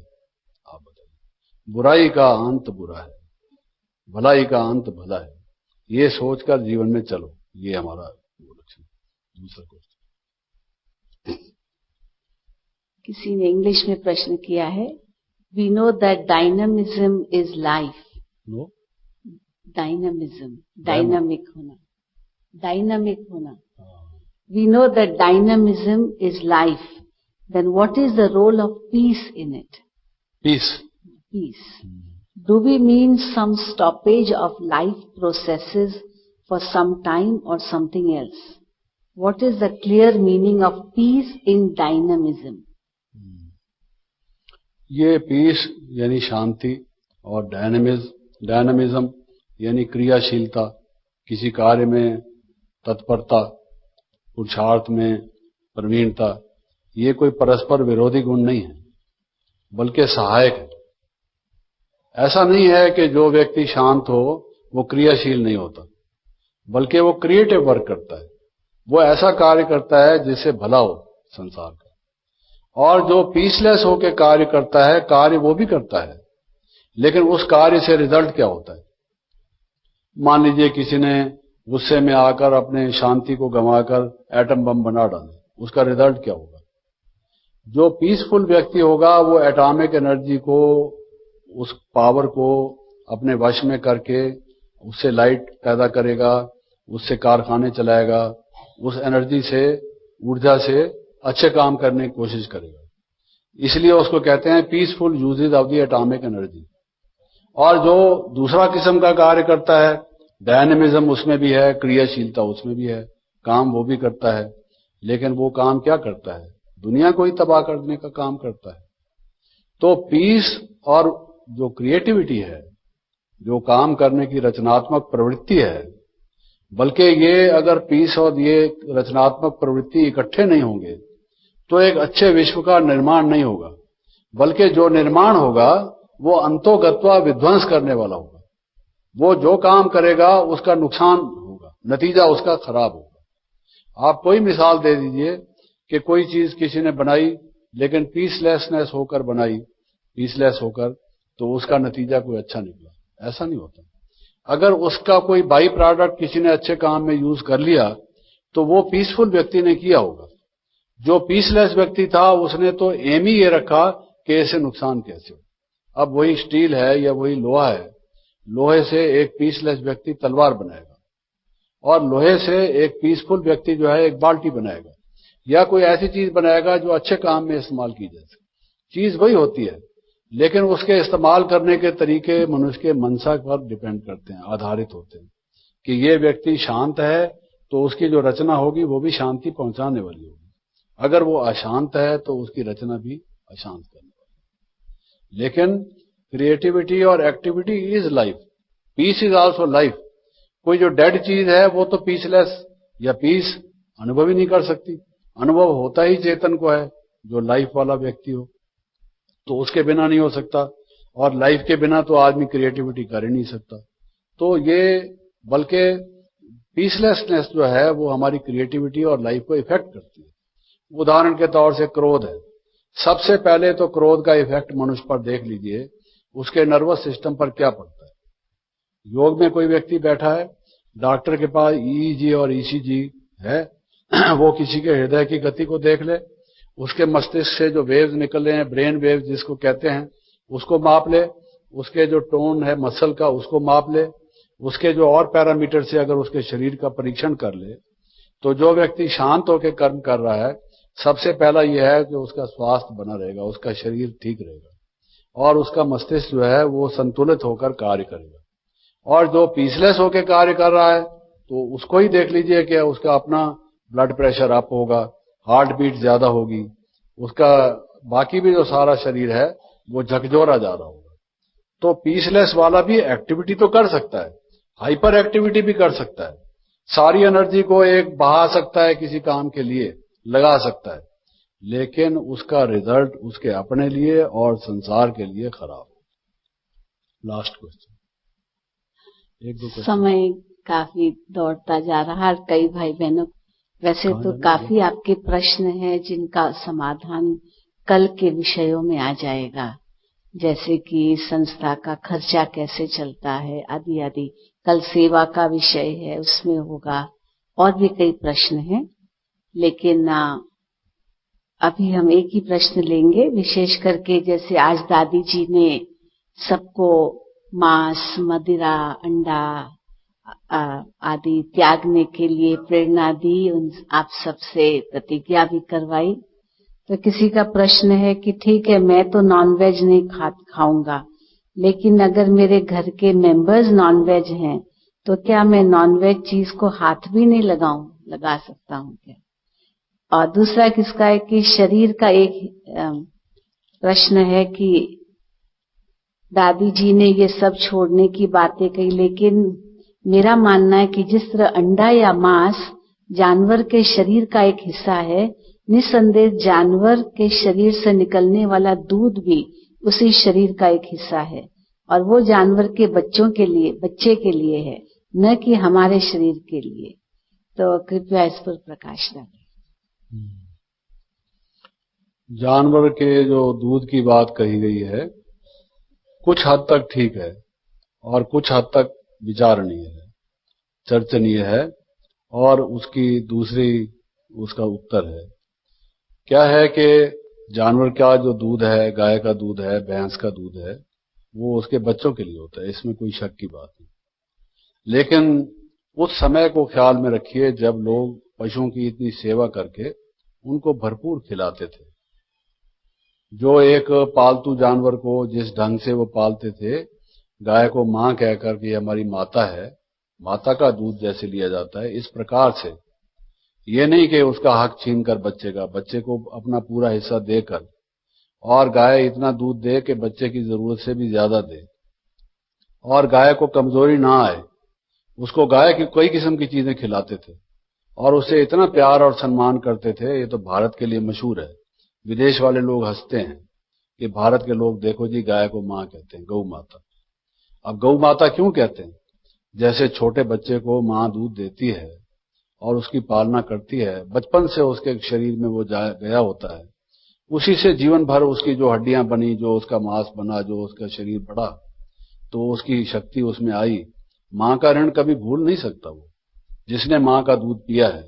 आप बताइए। बुराई का अंत बुरा है, भलाई का अंत भला है। ये सोचकर जीवन में चलो, ये हमारा लक्ष्य। दूसरा क्वेश्चन, किसी ने इंग्लिश में प्रश्न किया है, we know that dynamism is life. No, dynamism, dynamic होना। We know that dynamism is life. Then what is the role of peace in it? Peace. Do we mean some stoppage of life processes for some time or something else? What is the clear meaning of peace in dynamism? ये पीस यानी शांति और डायनामिज्म यानी क्रियाशीलता, किसी कार्य में तत्परता, पुरुषार्थ में प्रवीणता। ये कोई परस्पर विरोधी गुण नहीं है, बल्कि सहायक है। ऐसा नहीं है कि जो व्यक्ति शांत हो वो क्रियाशील नहीं होता, बल्कि वो क्रिएटिव वर्क करता है, वो ऐसा कार्य करता है जिससे भला हो संसार का। और जो पीसलेस होकर कार्य करता है, कार्य वो भी करता है, लेकिन उस कार्य से रिजल्ट क्या होता है? मान लीजिए किसी ने गुस्से में आकर अपने शांति को गंवाकर एटम बम बना डाला, उसका रिजल्ट क्या होगा? जो पीसफुल व्यक्ति होगा वो एटॉमिक एनर्जी को, उस पावर को अपने वश में करके उससे लाइट पैदा करेगा, उससे कारखाने चलाएगा, उस एनर्जी से, ऊर्जा से अच्छे काम करने की कोशिश करेगा। इसलिए उसको कहते हैं peaceful usages of the atomic energy. और जो दूसरा किस्म का कार्य करता है, डायनेमिज्म उसमें भी है, क्रियाशीलता उसमें भी है, काम वो भी करता है, लेकिन वो काम क्या करता है? दुनिया को ही तबाह करने का काम करता है। तो पीस और जो क्रिएटिविटी है, जो काम करने की रचनात्मक प्रवृत्ति है, बल्कि ये अगर पीस और ये रचनात्मक प्रवृत्ति इकट्ठे नहीं होंगे तो एक अच्छे विश्व का निर्माण नहीं होगा, बल्कि जो निर्माण होगा वो अंतोगत्वा विध्वंस करने वाला होगा। वो जो काम करेगा उसका नुकसान होगा, नतीजा उसका खराब होगा। आप कोई मिसाल दे दीजिए कि कोई चीज किसी ने बनाई लेकिन पीसलेसनेस होकर बनाई, पीसलेस होकर, तो उसका नतीजा कोई अच्छा निकला, ऐसा नहीं होता। अगर उसका कोई बाई प्रोडक्ट किसी ने अच्छे काम में यूज कर लिया तो वो पीसफुल व्यक्ति ने किया होगा। जो पीसलेस व्यक्ति था उसने तो एम ही ये रखा कि इससे नुकसान कैसे हो। अब वही स्टील है या वही लोहा है, लोहे से एक पीसलेस व्यक्ति तलवार बनाएगा और लोहे से एक पीसफुल व्यक्ति जो है एक बाल्टी बनाएगा या कोई ऐसी चीज बनाएगा जो अच्छे काम में इस्तेमाल की जा सके। चीज वही होती है, लेकिन उसके इस्तेमाल करने के तरीके मनुष्य के मनसा पर डिपेंड करते हैं, आधारित होते हैं कि ये व्यक्ति शांत है तो उसकी जो रचना होगी वो भी शांति पहुंचाने वाली होगी, अगर वो अशांत है तो उसकी रचना भी अशांत करने वाली। लेकिन क्रिएटिविटी और activity is life, peace is also life. कोई जो डेड चीज है वो तो पीसलेस या पीस अनुभव ही नहीं कर सकती, अनुभव होता ही चेतन को है जो लाइफ वाला व्यक्ति हो, तो उसके बिना नहीं हो सकता, और लाइफ के बिना तो आदमी क्रिएटिविटी कर ही नहीं सकता। तो ये बल्कि पीसलेसनेस जो है वो हमारी क्रिएटिविटी और लाइफ को इफेक्ट करती है। उदाहरण के तौर से क्रोध है, सबसे पहले तो क्रोध का इफेक्ट मनुष्य पर देख लीजिए, उसके नर्वस सिस्टम पर क्या पड़ता है। योग में कोई व्यक्ति बैठा है, डॉक्टर के पास ईईजी और ईसीजी है, वो किसी के हृदय की गति को देख ले, उसके मस्तिष्क से जो वेव्स निकल रहे हैं, ब्रेन वेव्स जिसको कहते हैं, उसको माप ले, उसके जो टोन है मसल का उसको माप ले, उसके जो और पैरामीटर से अगर उसके शरीर का परीक्षण कर ले, तो जो व्यक्ति शांत होकर कर्म कर रहा है, सबसे पहला यह है कि उसका स्वास्थ्य बना रहेगा, उसका शरीर ठीक रहेगा और उसका मस्तिष्क जो है वो संतुलित होकर कार्य करेगा। और जो पीसलेस होकर कार्य कर रहा है तो उसको ही देख लीजिए कि उसका अपना ब्लड प्रेशर अप होगा, हार्ट बीट ज्यादा होगी, उसका बाकी भी जो सारा शरीर है वो झकझोरा जा रहा होगा। तो पीसलेस वाला भी एक्टिविटी तो कर सकता है, हाइपर एक्टिविटी भी कर सकता है, सारी एनर्जी को एक बहा सकता है, किसी काम के लिए लगा सकता है, लेकिन उसका रिजल्ट उसके अपने लिए और संसार के लिए खराब। लास्ट क्वेश्चन, एक दो क्वेश्चन। समय काफी दौड़ता जा रहा है, कई भाई बहनों वैसे तो काफी आपके प्रश्न हैं जिनका समाधान कल के विषयों में आ जाएगा, जैसे कि संस्था का खर्चा कैसे चलता है आदि आदि। कल सेवा का विषय है, उसमें होगा, और भी कई प्रश्न हैं, लेकिन अभी हम एक ही प्रश्न लेंगे। विशेष करके जैसे आज दादी जी ने सबको मांस, मदिरा, अंडा आदि त्यागने के लिए प्रेरणा दी, उन आप सबसे प्रतिज्ञा भी करवाई। तो किसी का प्रश्न है कि ठीक है, मैं तो नॉनवेज नहीं खाऊंगा, लेकिन अगर मेरे घर के मेंबर्स नॉनवेज हैं तो क्या मैं नॉनवेज चीज को हाथ भी नहीं लगा सकता हूं क्या? और दूसरा किसका है कि शरीर का एक प्रश्न है कि दादी जी ने ये सब छोड़ने की बातें कही, लेकिन मेरा मानना है कि जिस तरह अंडा या मांस जानवर के शरीर का एक हिस्सा है, निसंदेह जानवर के शरीर से निकलने वाला दूध भी उसी शरीर का एक हिस्सा है, और वो जानवर के बच्चे के लिए है, न कि हमारे शरीर के लिए। तो कृपया इस पर प्रकाश डालें। जानवर के जो दूध की बात कही गई है कुछ हद तक ठीक है और कुछ हद तक विचारणीय है, चर्चनीय है, और उसका उत्तर है क्या है कि जानवर का जो दूध है, गाय का दूध है, भैंस का दूध है, वो उसके बच्चों के लिए होता है, इसमें कोई शक की बात नहीं। लेकिन उस समय को ख्याल में रखिए जब लोग पशुओं की इतनी सेवा करके उनको भरपूर खिलाते थे। जो एक पालतू जानवर को जिस ढंग से वो पालते थे, गाय को मां कहकर के हमारी माता है, माता का दूध जैसे लिया जाता है, इस प्रकार से ये नहीं कि उसका हक छीन कर बच्चे को अपना पूरा हिस्सा देकर, और गाय इतना दूध दे कि बच्चे की जरूरत से भी ज्यादा दे, और गाय को कमजोरी ना आए, उसको गाय की कई किस्म की चीजें खिलाते थे और उसे इतना प्यार और सम्मान करते थे। ये तो भारत के लिए मशहूर है, विदेश वाले लोग हंसते हैं कि भारत के लोग देखो जी गाय को मां कहते हैं, गौ माता। अब गौ माता क्यों कहते हैं? जैसे छोटे बच्चे को मां दूध देती है और उसकी पालना करती है, बचपन से उसके शरीर में वो गया होता है, उसी से जीवन भर उसकी जो हड्डियां बनी, जो उसका मांस बना, जो उसका शरीर बढ़ा, तो उसकी शक्ति उसमें आई। मां का ऋण कभी भूल नहीं सकता वो, जिसने मां का दूध पिया है।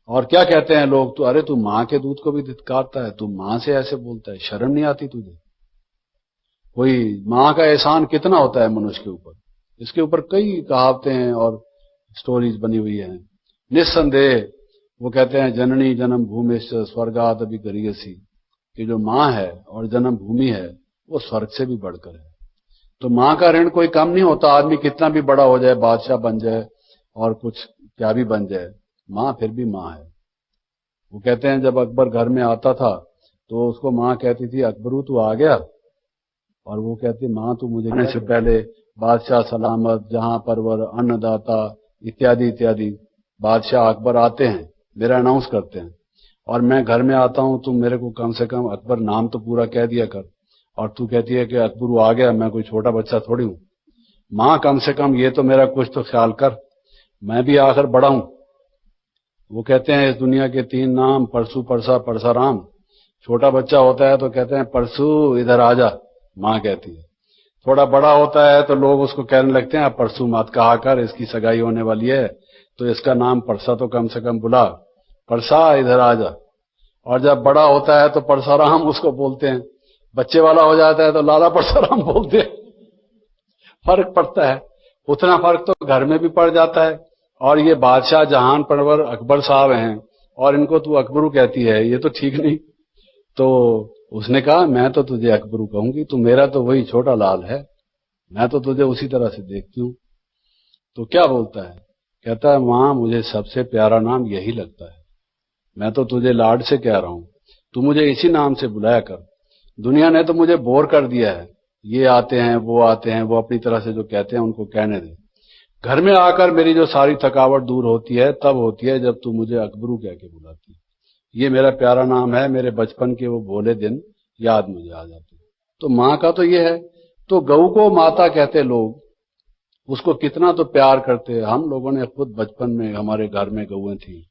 और क्या कहते हैं लोग, तो अरे तू मां के दूध को भी धिक्कारता है, तू मां से ऐसे बोलता है, शर्म नहीं आती तुझे? कोई मां का एहसान कितना होता है मनुष्य के ऊपर, इसके ऊपर कई कहावतें और स्टोरीज बनी हुई हैं। निस्संदेह वो कहते हैं जननी जन्म भूमि स्वर्गाद अभिगरीयसी, कि जो मां है और जन्म भूमि है वो स्वर्ग से भी बढ़कर है। तो मां का ऋण कोई कम नहीं होता। आदमी कितना भी बड़ा हो जाए, बादशाह बन जाए और कुछ क्या भी बन जाए, मां फिर भी मां है। वो कहते हैं जब अकबर घर में आता था तो उसको मां कहती थी, अकबरू तू आ गया? और वो कहती, मां तू मुझे आने से पहले बादशाह सलामत, जहां परवर, अन्नदाता इत्यादि इत्यादि बादशाह अकबर आते हैं, मेरा अनाउंस करते हैं, और मैं घर में आता हूं, तुम मेरे को कम से कम अकबर नाम तो पूरा कह दिया कर। और तू कहती है कि अकबर आ गया, मैं कोई छोटा बच्चा थोड़ी हूं। मां कम से कम ये तो मेरा कुछ तो ख्याल कर, मैं भी आखिर बड़ा हूं। वो कहते हैं इस दुनिया के 3 नाम, परसू, परसा, परसाराम। छोटा बच्चा होता है तो कहते हैं परसू इधर आजा, मां कहती है। थोड़ा बड़ा होता है तो लोग उसको कहने लगते हैं परसू मत कहा कर, इसकी सगाई होने वाली है तो इसका नाम परसा तो कम से कम बुला, परसा इधर आजा। और जब बड़ा होता है तो परसाराम उसको बोलते हैं, बच्चे वाला हो जाता है तो लाला परसाराम बोलते हैं। फर्क पड़ता है, उतना फर्क तो घर में भी पड़ जाता है। और ये बादशाह जहान परवर अकबर साहब हैं और इनको तू अकबरू कहती है, ये तो ठीक नहीं। तो उसने कहा मैं तो तुझे अकबरू कहूंगी, तू मेरा तो वही छोटा लाल है, मैं तो तुझे उसी तरह से देखती हूं। तो क्या बोलता है, कहता है मां मुझे सबसे प्यारा नाम यही लगता है, मैं तो तुझे लाड से कह रहा हूं, तू मुझे इसी नाम से बुलाया कर। दुनिया ने तो मुझे बोर कर दिया है, ये आते हैं वो आते हैं, वो अपनी तरह से जो कहते हैं उनको कहने दे। घर में आकर मेरी जो सारी थकावट दूर होती है तब होती है जब तू मुझे अकबरू कह के बुलाती है। ये मेरा प्यारा नाम है, मेरे बचपन के वो भोले दिन याद मुझे आ जाते हैं। तो मां का तो ये है। तो गऊ को माता कहते लोग, उसको कितना तो प्यार करते। हम लोगों ने खुद बचपन में हमारे घर में गऊएं थी,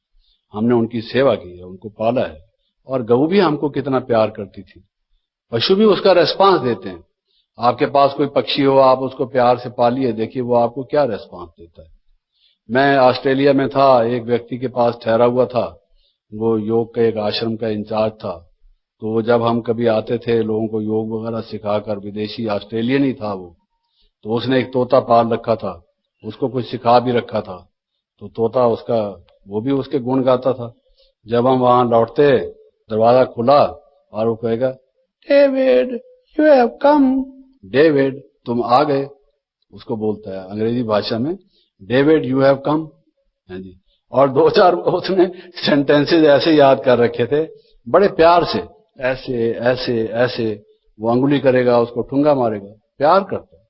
हमने उनकी सेवा की है, उनको पाला है, और गऊ भी हमको कितना प्यार करती थी। पशु भी उसका रेस्पॉन्स देते हैं। आपके पास कोई पक्षी हो, आप उसको प्यार से पालिए, देखिए वो आपको क्या रेस्पॉन्स देता है। मैं ऑस्ट्रेलिया में था, एक व्यक्ति के पास ठहरा हुआ था, वो योग के एक आश्रम का इंचार्ज था। तो जब हम कभी आते थे लोगों को योग वगैरह सिखाकर, विदेशी ऑस्ट्रेलियन ही था वो, तो उसने एक तोता पाल रखा था, उसको कुछ सिखा भी रखा था। तो तोता उसका, वो भी उसके गुण गाता था। जब हम वहां लौटते, दरवाजा खुला और वो कहेगा, David you have come, David तुम आ गए, उसको बोलता है अंग्रेजी भाषा में, डेविड यू हैव कम। हाँ जी। और 2-4 उसने सेंटेंसेस ऐसे याद कर रखे थे, बड़े प्यार से, ऐसे ऐसे ऐसे, वो अंगुली करेगा, उसको ठुंगा मारेगा, प्यार करता है।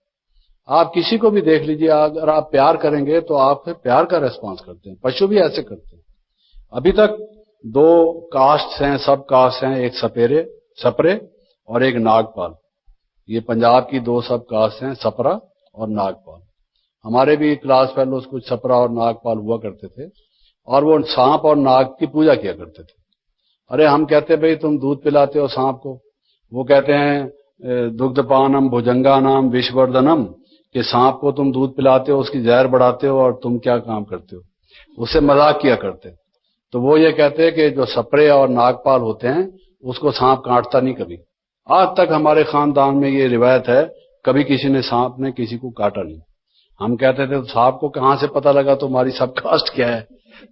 आप किसी को भी देख लीजिए, अगर आप प्यार करेंगे तो आप फिर प्यार का रेस्पॉन्स करते हैं। पशु भी ऐसे करते हैं। अभी तक 2 कास्ट हैं, सब कास्ट हैं, एक सपरे और एक नागपाल। ये पंजाब की 2 सब कास्ट हैं, सपरा और नागपाल। हमारे भी क्लास फेलोज कुछ सपरा और नागपाल हुआ करते थे, और वो सांप और नाग की पूजा किया करते थे। अरे हम कहते भाई तुम दूध पिलाते हो सांप को, वो कहते हैं दुग्धपानम भुजंगानाम विषवर्धनम, कि सांप को तुम दूध पिलाते हो, उसकी जहर बढ़ाते हो, और तुम क्या काम करते हो, उससे मजाक किया करते। तो वो ये कहते हैं कि जो सपरे और नागपाल होते हैं उसको सांप काटता नहीं कभी। आज तक हमारे खानदान में ये रिवायत है, कभी किसी ने सांप ने किसी को काटा नहीं। हम कहते थे तो सांप को कहां से पता लगा तुम्हारी सब कास्ट क्या है,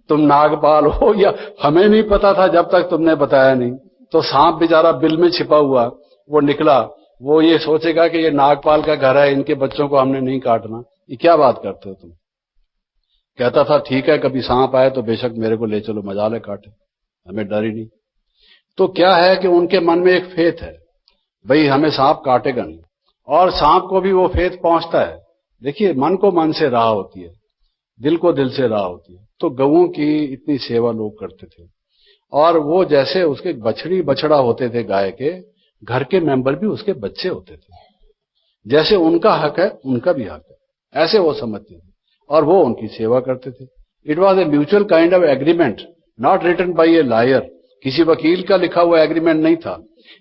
तुम नागपाल हो या, हमें नहीं पता था जब तक तुमने बताया नहीं। तो सांप बेचारा बिल में छिपा हुआ वो निकला, वो ये सोचेगा कि ये नागपाल का घर है, इनके बच्चों को हमने नहीं काटना, ये क्या बात करते हो तुम। कहता था ठीक है, कभी सांप आए तो बेशक मेरे को ले चलो, मजा ले काटे, हमें डर ही नहीं। तो क्या है कि उनके मन में एक फेथ है, भाई हमें सांप काटेगा नहीं, और सांप को भी वो फेथ पहुंचता है। देखिए मन को मन से राह होती है, दिल को दिल से राह होती है। तो गऊओं की इतनी सेवा लोग करते थे, और वो जैसे उसके बछड़ी बछड़ा होते थे गाय के, घर के मेंबर भी उसके बच्चे होते थे, जैसे उनका हक है उनका भी हक है, ऐसे वो समझते थे, और वो उनकी सेवा करते थे। It was a mutual kind of agreement, not written by a lawyer. किसी वकील का लिखा हुआ एग्रीमेंट नहीं था,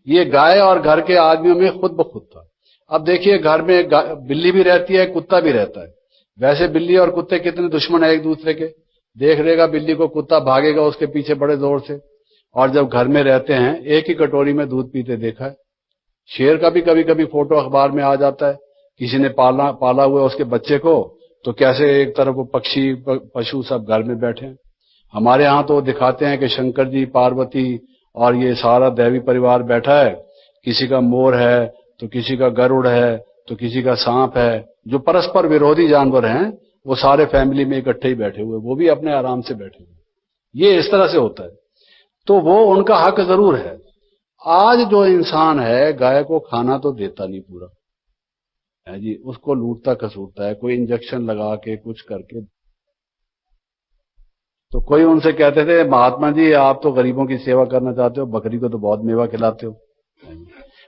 ये गाय और घर के आदमियों में खुद ब खुद था। अब देखिए, घर में बिल्ली भी रहती है, कुत्ता भी रहता है। वैसे बिल्ली और कुत्ते कितने दुश्मन है एक दूसरे के। देख लेगा बिल्ली को, कुत्ता भागेगा उसके पीछे बड़े जोर से। और जब घर में रहते हैं, एक ही कटोरी में दूध पीते देखा है। शेर का भी कभी कभी फोटो अखबार में आ जाता है, किसी ने पाला हुआ उसके बच्चे को, तो कैसे एक तरफ वो पक्षी पशु सब घर में बैठे हैं। हमारे यहाँ तो दिखाते हैं कि शंकर जी, पार्वती और ये सारा दैवी परिवार बैठा है। किसी का मोर है, तो किसी का गरुड़ है, तो किसी का सांप है। जो परस्पर विरोधी जानवर हैं, वो सारे फैमिली में इकट्ठे ही बैठे हुए, वो भी अपने आराम से बैठे हुए। ये इस तरह से होता है। तो वो उनका हक जरूर है। आज जो इंसान है, गाय को खाना तो देता नहीं पूरा है जी, उसको लूटता खसूटता है, कोई इंजेक्शन लगा के कुछ करके। तो कोई उनसे कहते थे, महात्मा जी आप तो गरीबों की सेवा करना चाहते हो, बकरी को तो बहुत मेवा खिलाते हो।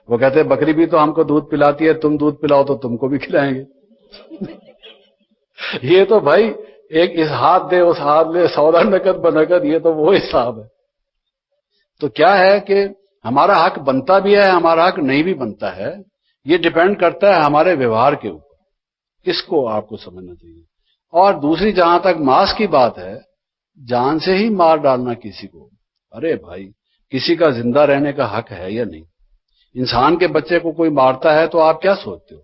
वो कहते हैं बकरी भी तो हमको दूध पिलाती है, तुम दूध पिलाओ तो तुमको भी खिलाएंगे। ये तो भाई एक इस हाथ दे उस हाथ ले, सौदा नकद बनकद, ये तो वो हिसाब है। तो क्या है कि हमारा हक बनता भी है, हमारा हक नहीं भी बनता है। ये डिपेंड करता है हमारे व्यवहार के ऊपर। इसको आपको समझना चाहिए। और दूसरी, जहां तक मांस की बात है, जान से ही मार डालना किसी को, अरे भाई, किसी का जिंदा रहने का हक है या नहीं? इंसान के बच्चे को कोई मारता है तो आप क्या सोचते हो?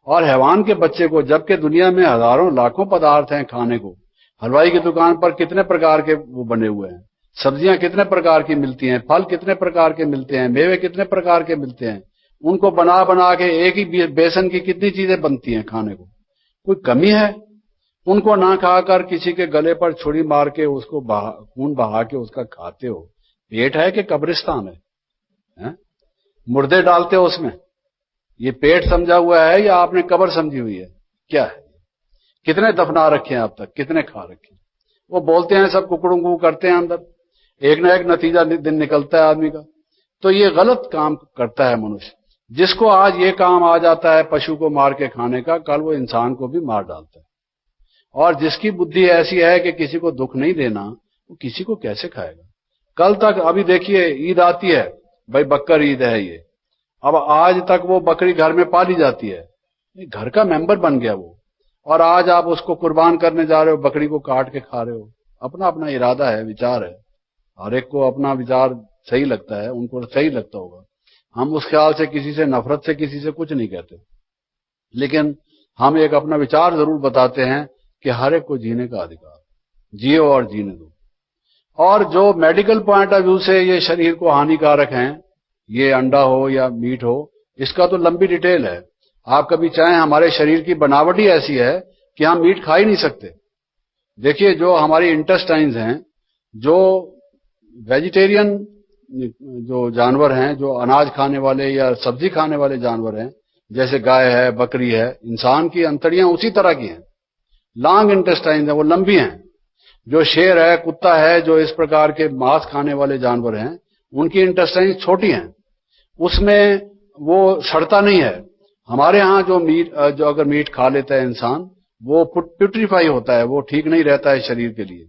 और हैवान के बच्चे को, जबकि दुनिया में हजारों लाखों पदार्थ हैं खाने को। हलवाई की दुकान पर कितने प्रकार के वो बने हुए हैं, सब्जियां कितने प्रकार की मिलती हैं, फल कितने प्रकार के मिलते हैं, मेवे कितने प्रकार के मिलते हैं। उनको बना बना के एक ही बेसन की कितनी चीजें बनती हैं खाने को, कोई कमी है? उनको ना खाकर किसी के गले पर छुरी मार के उसको खून बहा के उसका खाते हो। पेट है कि कब्रिस्तान है? मुर्दे डालते हो उसमें। ये पेट समझा हुआ है या आपने कब्र समझी हुई है? क्या है? कितने दफना रखे हैं अब तक, कितने खा रखे हैं? वो बोलते हैं सब कुकड़ू करते हैं, अंदर एक ना एक नतीजा दिन निकलता है आदमी का। तो ये गलत काम करता है मनुष्य। जिसको आज ये काम आ जाता है पशु को मार के खाने का, कल वो इंसान को भी मार डालता है। और जिसकी बुद्धि ऐसी है कि किसी को दुख नहीं देना, वो किसी को कैसे खाएगा? कल तक, अभी देखिए ईद आती है भाई, बकर ईद है ये। अब आज तक वो बकरी घर में पाली जाती है, घर का मेंबर बन गया वो। और आज आप उसको कुर्बान करने जा रहे हो, बकरी को काट के खा रहे हो। अपना अपना इरादा है, विचार है, हर एक को अपना विचार सही लगता है, उनको सही लगता होगा। हम उस ख्याल से किसी से नफरत से किसी से कुछ नहीं कहते, लेकिन हम एक अपना विचार जरूर बताते हैं कि हर एक को जीने का अधिकार, जियो और जीने दो। और जो मेडिकल पॉइंट ऑफ व्यू से ये शरीर को हानिकारक हैं, ये अंडा हो या मीट हो, इसका तो लंबी डिटेल है। आप कभी चाहें, हमारे शरीर की बनावट ही ऐसी है कि हम मीट खा ही नहीं सकते। देखिए, जो हमारी इंटेस्टाइन्स हैं, जो वेजिटेरियन जो जानवर हैं, जो अनाज खाने वाले या सब्जी खाने वाले जानवर हैं, जैसे गाय है, बकरी है, इंसान की अंतड़ियां उसी तरह की हैं, लॉन्ग इंटेस्टाइन है, वो लंबी हैं। जो शेर है, कुत्ता है, जो इस प्रकार के मांस खाने वाले जानवर हैं, उनकी इंटेस्टाइन छोटी हैं, उसमें वो सड़ता नहीं है। हमारे यहाँ जो अगर मीट खा लेता है इंसान, वो प्यूट्रीफाई होता है, वो ठीक नहीं रहता है शरीर के लिए,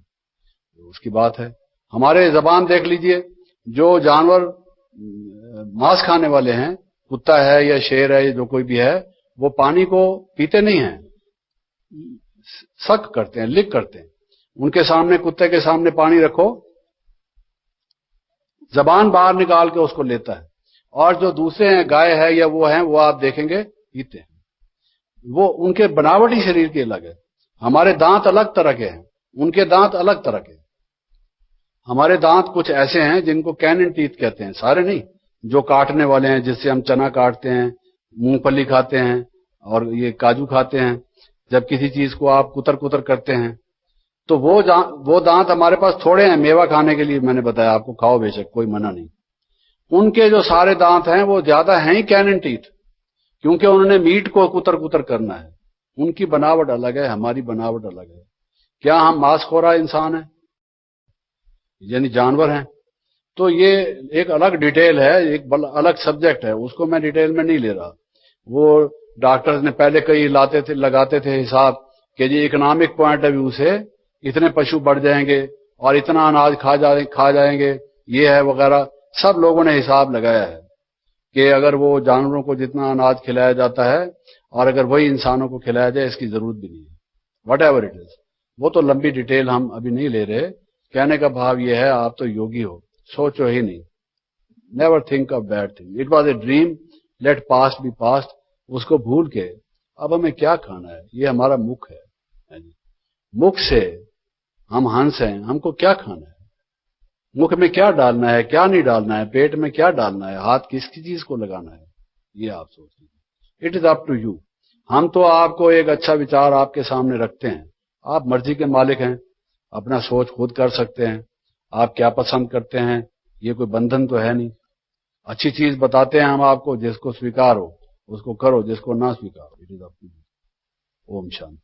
उसकी बात है। हमारे जबान देख लीजिए, जो जानवर मांस खाने वाले हैं, कुत्ता है या शेर है, जो कोई भी है, वो पानी को पीते नहीं हैं, सक करते हैं, लिक करते हैं। उनके सामने, कुत्ते के सामने पानी रखो, जबान बाहर निकाल के उसको लेता है। और जो दूसरे हैं, गाय है या वो हैं, वो आप देखेंगे पीते हैं। वो उनके बनावटी शरीर के अलग है। हमारे दांत अलग तरह के हैं, उनके दांत अलग तरह के। हमारे दांत कुछ ऐसे हैं जिनको कैनन टीथ कहते हैं, सारे नहीं, जो काटने वाले हैं, जिससे हम चना काटते हैं, मूंगफली खाते हैं और ये काजू खाते हैं। जब किसी चीज को आप कुतर कुतर करते हैं, तो वो दांत हमारे पास थोड़े हैं मेवा खाने के लिए। मैंने बताया आपको, खाओ बेशक, कोई मना नहीं। उनके जो सारे दांत हैं वो ज्यादा हैं ही कैनन टीथ, क्योंकि उन्होंने मीट को कुतर कुतर करना है। उनकी बनावट अलग है, हमारी बनावट अलग है। क्या हम मांसखोरा इंसान हैं, यानी जानवर हैं? तो ये एक अलग डिटेल है, एक अलग सब्जेक्ट है, उसको मैं डिटेल में नहीं ले रहा। वो डॉक्टर्स ने पहले कई लगाते थे हिसाब कि जी इकोनॉमिक पॉइंट ऑफ व्यू से इतने पशु बढ़ जाएंगे और इतना अनाज खा जाएंगे, ये है वगैरह। सब लोगों ने हिसाब लगाया है कि अगर वो जानवरों को जितना अनाज खिलाया जाता है और अगर वही इंसानों को खिलाया जाए, इसकी जरूरत भी नहीं है। वट एवर इट इज, वो तो लंबी डिटेल हम अभी नहीं ले रहे। कहने का भाव ये है, आप तो योगी हो, सोचो ही नहीं, never think of bad thing, it was a dream, let past be past. उसको भूल के अब हमें क्या खाना है, ये हमारा मुख है। मुख से हम हंस हैं, हमको क्या खाना है, मुख में क्या डालना है, क्या नहीं डालना है, पेट में क्या डालना है, हाथ किसकी चीज को लगाना है, ये आप सोचिए। It is up to you. हम तो आपको एक अच्छा विचार आपके सामने रखते हैं, आप मर्जी के मालिक हैं, अपना सोच खुद कर सकते हैं। आप क्या पसंद करते हैं, ये कोई बंधन तो है नहीं। अच्छी चीज बताते हैं हम आपको, जिसको स्वीकार हो उसको करो, जिसको ना स्वीकार हो, it is up to you. Om Shanti.